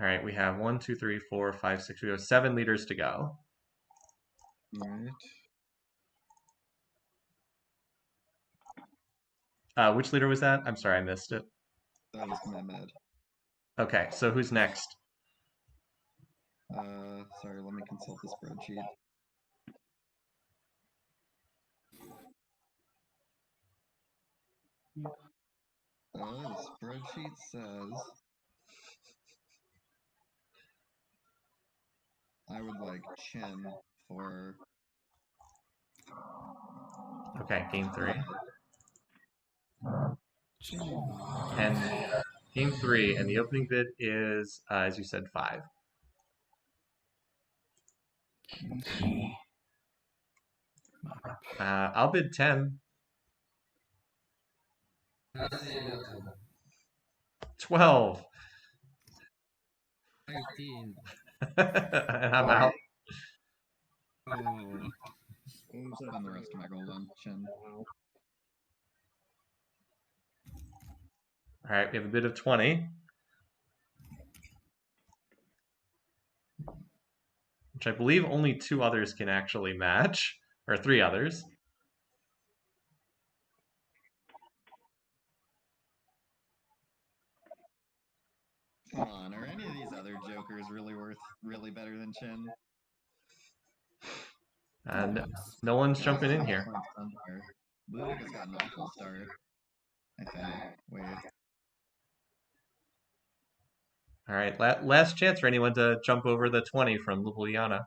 All right, we have 1, 2, 3, 4, 5, 6. We have 7 leaders to go.
Alright.
Which leader was that? I'm sorry, I missed it.
That was Mehmed.
Okay, so who's next?
Sorry, let me consult the spreadsheet. The spreadsheet says I would like Chen for.
Okay, game 3.
Chin.
And game 3, and the opening bid is, as you said, 5.
Game 3.
I'll bid 10.
How many you got?
12.
13.
And I'm out.
Oh.
Spend the rest of my gold on Chen.
All right, we have a bid of 20. Which I believe only 2 others can actually match, or 3 others.
Come on, are any of these other jokers really better than Chen?
And no one's jumping in here.
Ludwig has got an awful start. I think. Wait.
All right, last chance for anyone to jump over the 20 from Ljubljana.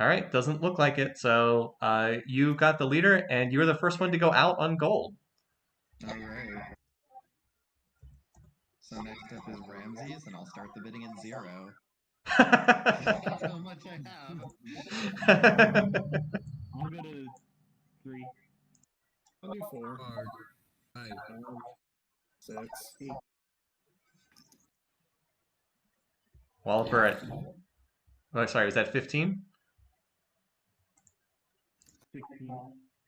All right, doesn't look like it. So you got the leader, and you're the first one to go out on gold.
All right. So next up is Ramses, and I'll start the bidding at 0. That's how much I have.
I'll go to 3.
I'll do 4.
5.
6.
Walper at. Oh, sorry, was that 15?
16.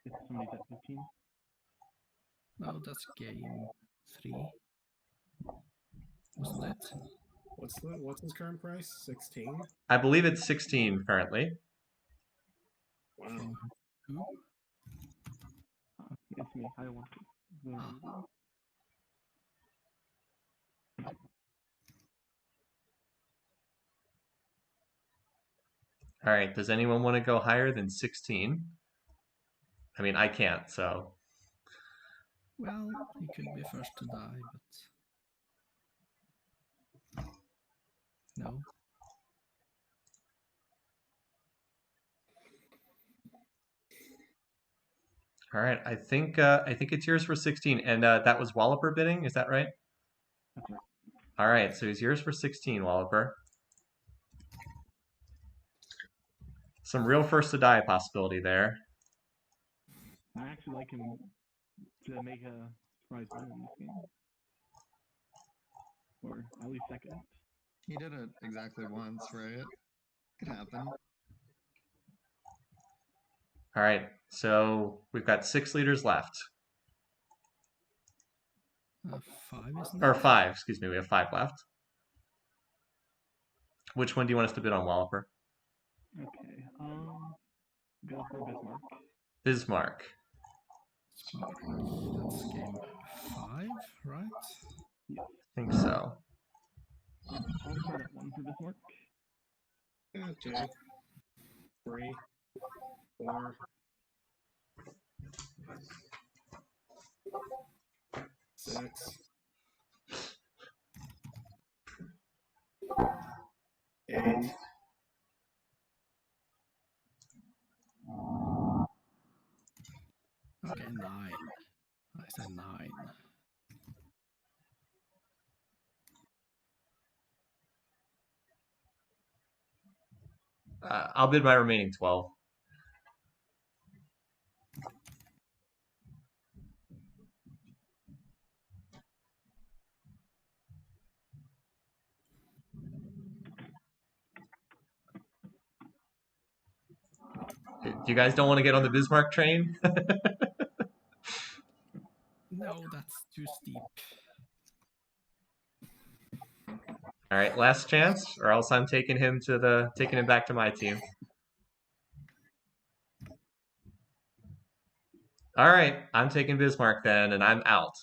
If somebody's at 15.
No, that's game 3. Wasn't it?
What's his current price? 16?
I believe it's 16 currently.
Wow.
Who?
It's me. I don't want to.
All right, does anyone want to go higher than 16? I mean, I can't, so.
Well, he could be first to die, but no.
All right, I think it's yours for 16, and that was Walloper bidding. Is that right?
That's right.
All right, so it's yours for 16, Walloper. Some real first to die possibility there.
I actually like him to make a surprise win in this game. Or at least second.
He did it exactly once, right? Could happen.
All right, so we've got 6 leaders left.
5, isn't it?
Or 5, excuse me, we have 5 left. Which one do you want us to bid on, Walloper?
Okay, go for Bismarck.
Bismarck.
That's game 5, right?
Yes.
I think so.
I'll start at 1 for Bismarck.
2. 3. 4. 6. 8.
Okay, 9. I said 9.
I'll bid my remaining 12. You guys don't want to get on the Bismarck train?
No, that's too steep.
All right, last chance, or else I'm taking him back to my team. All right, I'm taking Bismarck then, and I'm out.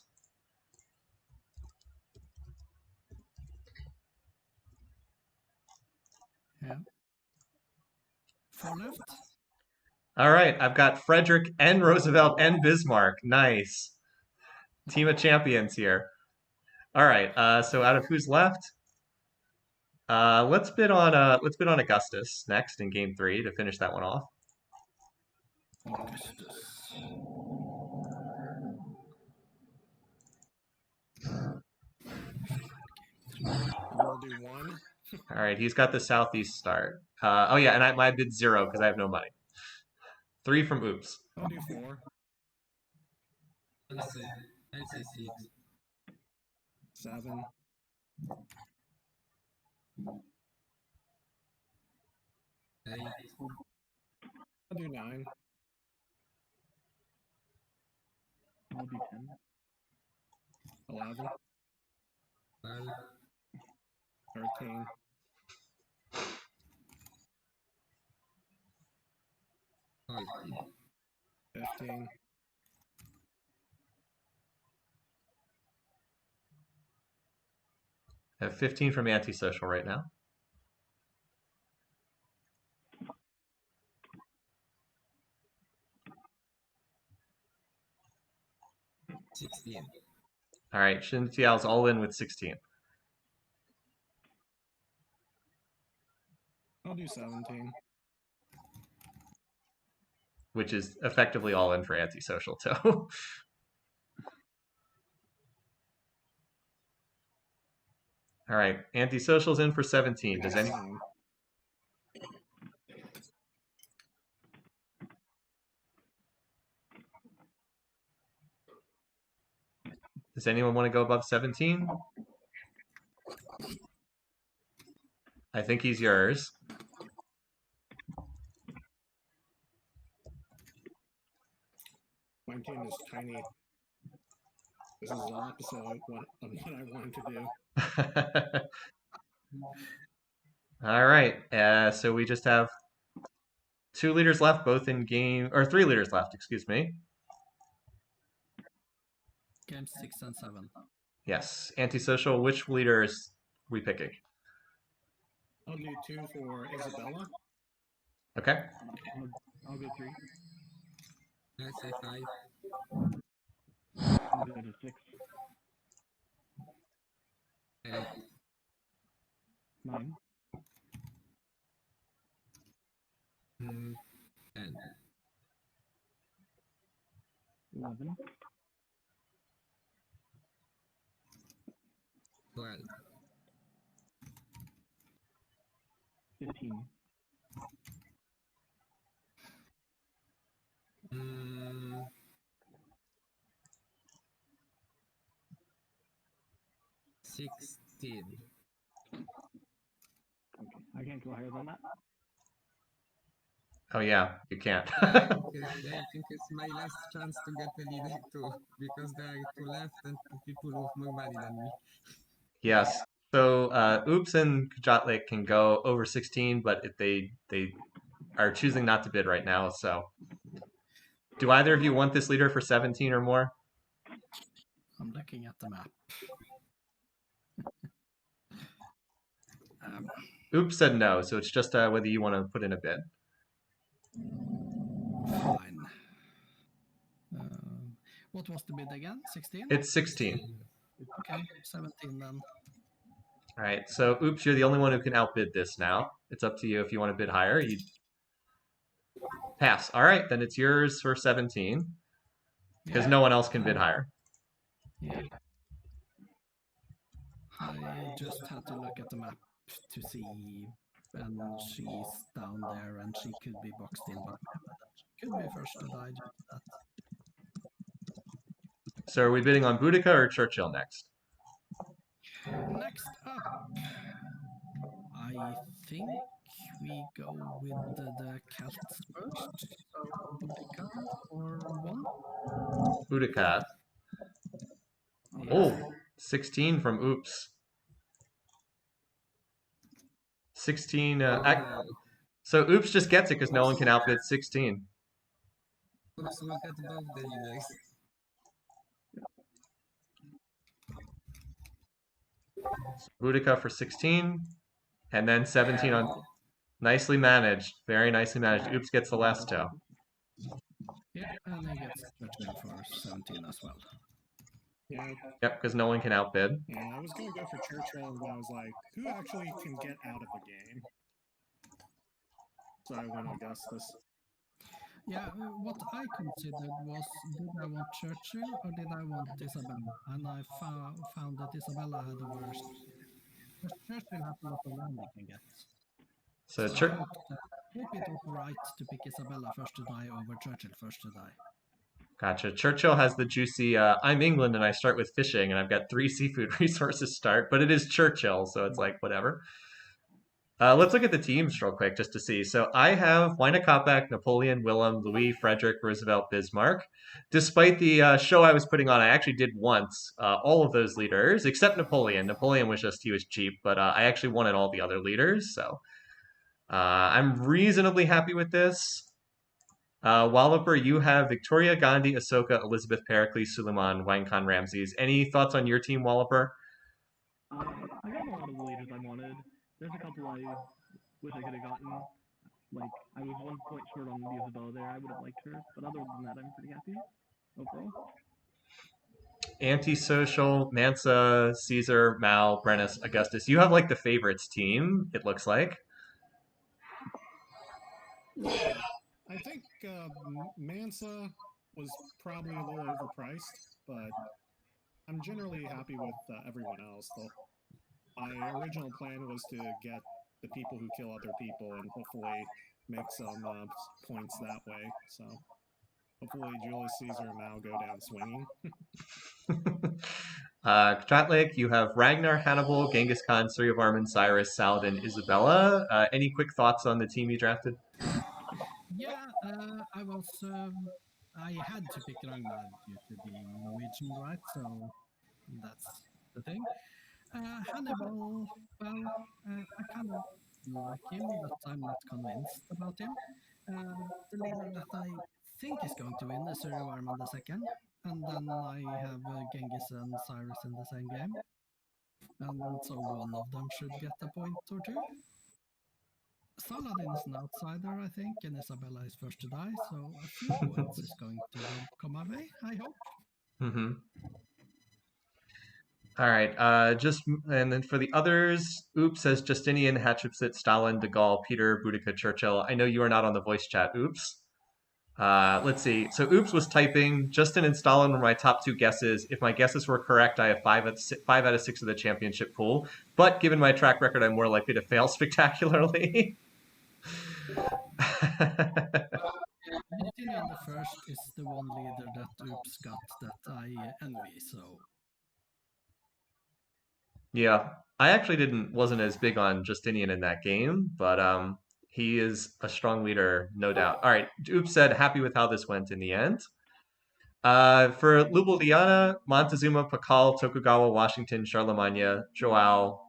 Yeah. 4 left.
All right, I've got Frederick and Roosevelt and Bismarck. Nice. Team of champions here. All right, so out of who's left? Let's bid on Augustus next in game 3 to finish that one off.
Augustus.
We'll do 1.
All right, he's got the southeast start. Oh yeah, and my bid 0 because I have no money. 3 from Oops.
I'll do 4.
I'll say 6.
7.
8.
I'll do 9.
I'll do 10.
11.
12.
13.
14.
15.
I have 15 from Antisocial right now.
$16.
All right, Shintiao's all in with 16.
I'll do 17.
Which is effectively all in for Antisocial too. All right, Antisocial's in for 17. Does anyone want to go above 17? I think he's yours.
My team is tiny. This is the opposite of what I wanted to do.
All right, so we just have 2 leaders left, both in game, or 3 leaders left, excuse me.
Games 6 and 7.
Yes, Antisocial, which leaders are we picking?
I'll do 2 for Isabella.
Okay.
I'll go 3.
I'll say 5.
I'll go to 6.
8.
9.
10.
11.
12.
15.
16.
Okay, I can't go higher than that.
Oh yeah, you can't.
I think it's my last chance to get the leader too, because there are 2 left and 2 people with more money than me.
Yes. So Oops and Kajatlik can go over 16, but if they are choosing not to bid right now. So, do either of you want this leader for 17 or more?
I'm looking at the map.
Oops said no, so it's just whether you want to put in a bid.
Fine. What was the bid again? 16?
It's 16.
Okay, 17 then.
All right. So Oops, you're the only one who can outbid this now. It's up to you if you want to bid higher. You pass. All right, then it's yours for 17 because
Yeah.
no one else can bid higher.
Yeah. I just had to look at the map to see, and she's down there, and she could be boxed in by Mehmet. She could be first to die due to that.
So are we bidding on Boudica or Churchill next?
Next up, I think we go with the Celts first. So Boudica for 1.
Boudica.
Yes.
Oh, 16 from Oops. 16. So Oops just gets it because no one can outbid 16.
Oops will get both the leaders.
Boudica for 16. And then 17 on. Nicely managed. Very nicely managed. Oops gets the last toe.
Yeah, and he gets Churchill for 17 as well.
Yeah,
Yep, because no one can outbid.
yeah. I was gonna go for Churchill, and I was like, who actually can get out of the game? So I went Augustus.
Yeah, what I considered was, did I want Churchill or did I want Isabella? And I found that Isabella had the worst. Because Churchill has a lot of land he can get.
So
I hope it was right to pick Isabella first to die over Churchill first to die.
Gotcha. Churchill has the juicy, I'm England and I start with fishing and I've got 3 seafood resources start, but it is Churchill, so it's like, whatever. Let's look at the teams real quick just to see. So I have Wynne-Koppak, Napoleon, Willem, Louis, Frederick, Roosevelt, Bismarck. Despite the show I was putting on, I actually did once all of those leaders, except Napoleon. Napoleon was just, he was cheap, but I actually wanted all the other leaders, so I'm reasonably happy with this. Walloper, you have Victoria, Gandhi, Ahsoka, Elizabeth, Pericles, Suleiman, Wine-Khan, Ramses. Any thoughts on your team, Walloper?
I got a lot of the leaders I wanted. There's a couple I wish I could have gotten. Like, I was 1 point short on the Isabella there. I would have liked her, but other than that, I'm pretty happy overall.
Antisocial, Nansa, Caesar, Mal, Brennus, Augustus. You have like the favorites team, it looks like.
Yeah, I think Mansa was probably a little overpriced, but I'm generally happy with everyone else. Though my original plan was to get the people who kill other people and hopefully make some points that way. So hopefully Julius Caesar and Mao go down swinging.
Stratlik, you have Ragnar, Hannibal, Genghis Khan, Suryavarman, Cyrus, Saladin, Isabella. Any quick thoughts on the team you drafted?
Yeah, I had to pick Ragnar due to being Norwegian, right? So that's the thing. Hannibal, well, I kind of like him, but I'm not convinced about him. The leader that I think is going to win is Suryavarman II, and then I have Genghis and Cyrus in the same game. And so one of them should get a point or two. Saladin is an outsider, I think, and Isabella is first to die, so a few points is going to come my way, I hope.
Mm-hmm. All right. And then for the others, Oops says Justinian, Hatshepsut, Stalin, De Gaulle, Peter, Boudica, Churchill. I know you are not on the voice chat. Oops. Let's see. So Oops was typing. Justin and Stalin were my top 2 guesses. If my guesses were correct, I have 5 out of 6 of the championship pool. But given my track record, I'm more likely to fail spectacularly.
Justinian the First is the one leader that Oops got that I envy, so.
Yeah, I actually wasn't as big on Justinian in that game, but he is a strong leader, no doubt. All right, Oops said happy with how this went in the end. For Ljubljana, Montezuma, Pakal, Tokugawa, Washington, Charlemagne, Joao,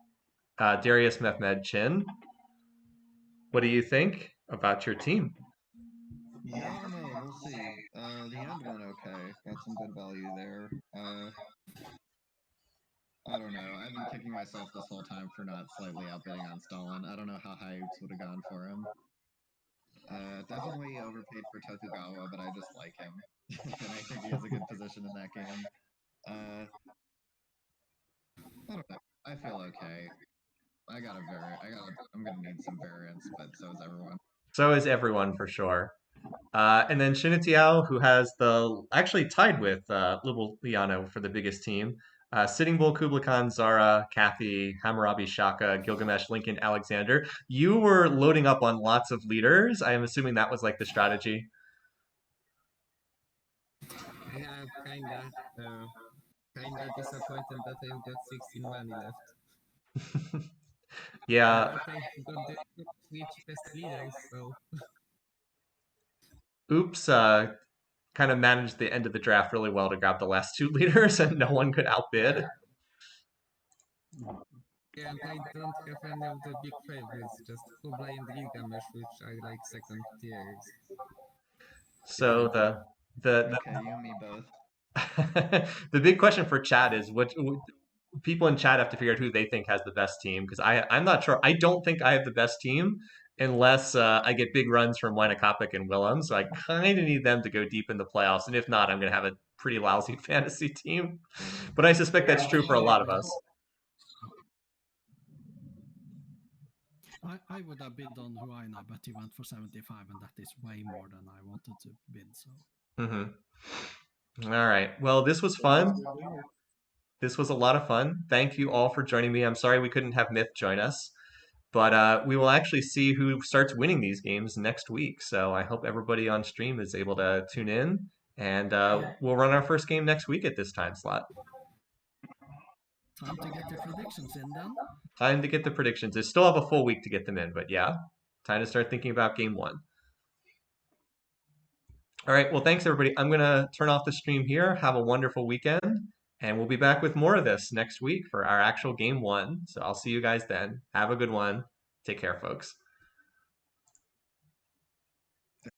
Darius, Mehmed, Chin. What do you think about your team?
Yeah, I don't know. We'll see. The end went okay. Got some good value there. I don't know. I've been kicking myself this whole time for not slightly outbidding on Stalin. I don't know how high Oops would have gone for him. Definitely overpaid for Tokugawa, but I just like him. And I think he has a good position in that game. I don't know. I feel okay. I'm gonna need some variants, but so is everyone.
So is everyone for sure. And then Shinitiao, who has actually tied with Ljubljana for the biggest team. Sitting Bull, Kublai Khan, Zara, Kathy, Hammurabi, Shaka, Gilgamesh, Lincoln, Alexander. You were loading up on lots of leaders. I am assuming that was like the strategy.
Yeah, kinda disappointed that I've got 16 money left.
Yeah.
But I got the top 3 cheapest leaders, so
Oops. Kind of managed the end of the draft really well to grab the last two leaders, and no one could outbid.
yeah, and I don't have any of the big favorites, just Kublai and Gilgamesh, which are like second tiers.
So the
Okay, you and me both.
the big question for chat is what people in chat have to figure out who they think has the best team, because I'm not sure. I don't think I have the best team unless I get big runs from Wynakopik and Willem. So I kind of need them to go deep in the playoffs, and if not, I'm going to have a pretty lousy fantasy team. But I suspect that's true for a lot of us.
I would have bid on Huayna, but he went for 75, and that is way more than I wanted to bid. So.
All right. Well, this was fun. This was a lot of fun. Thank you all for joining me. I'm sorry we couldn't have Myth join us, but we will actually see who starts winning these games next week. So I hope everybody on stream is able to tune in, and we'll run our first game next week at this time slot.
Time to get the predictions in then.
Time to get the predictions. I still have a full week to get them in, but yeah, time to start thinking about game one. All right. Well, thanks everybody. I'm going to turn off the stream here. Have a wonderful weekend. And we'll be back with more of this next week for our actual game one. So I'll see you guys then. Have a good one. Take care, folks.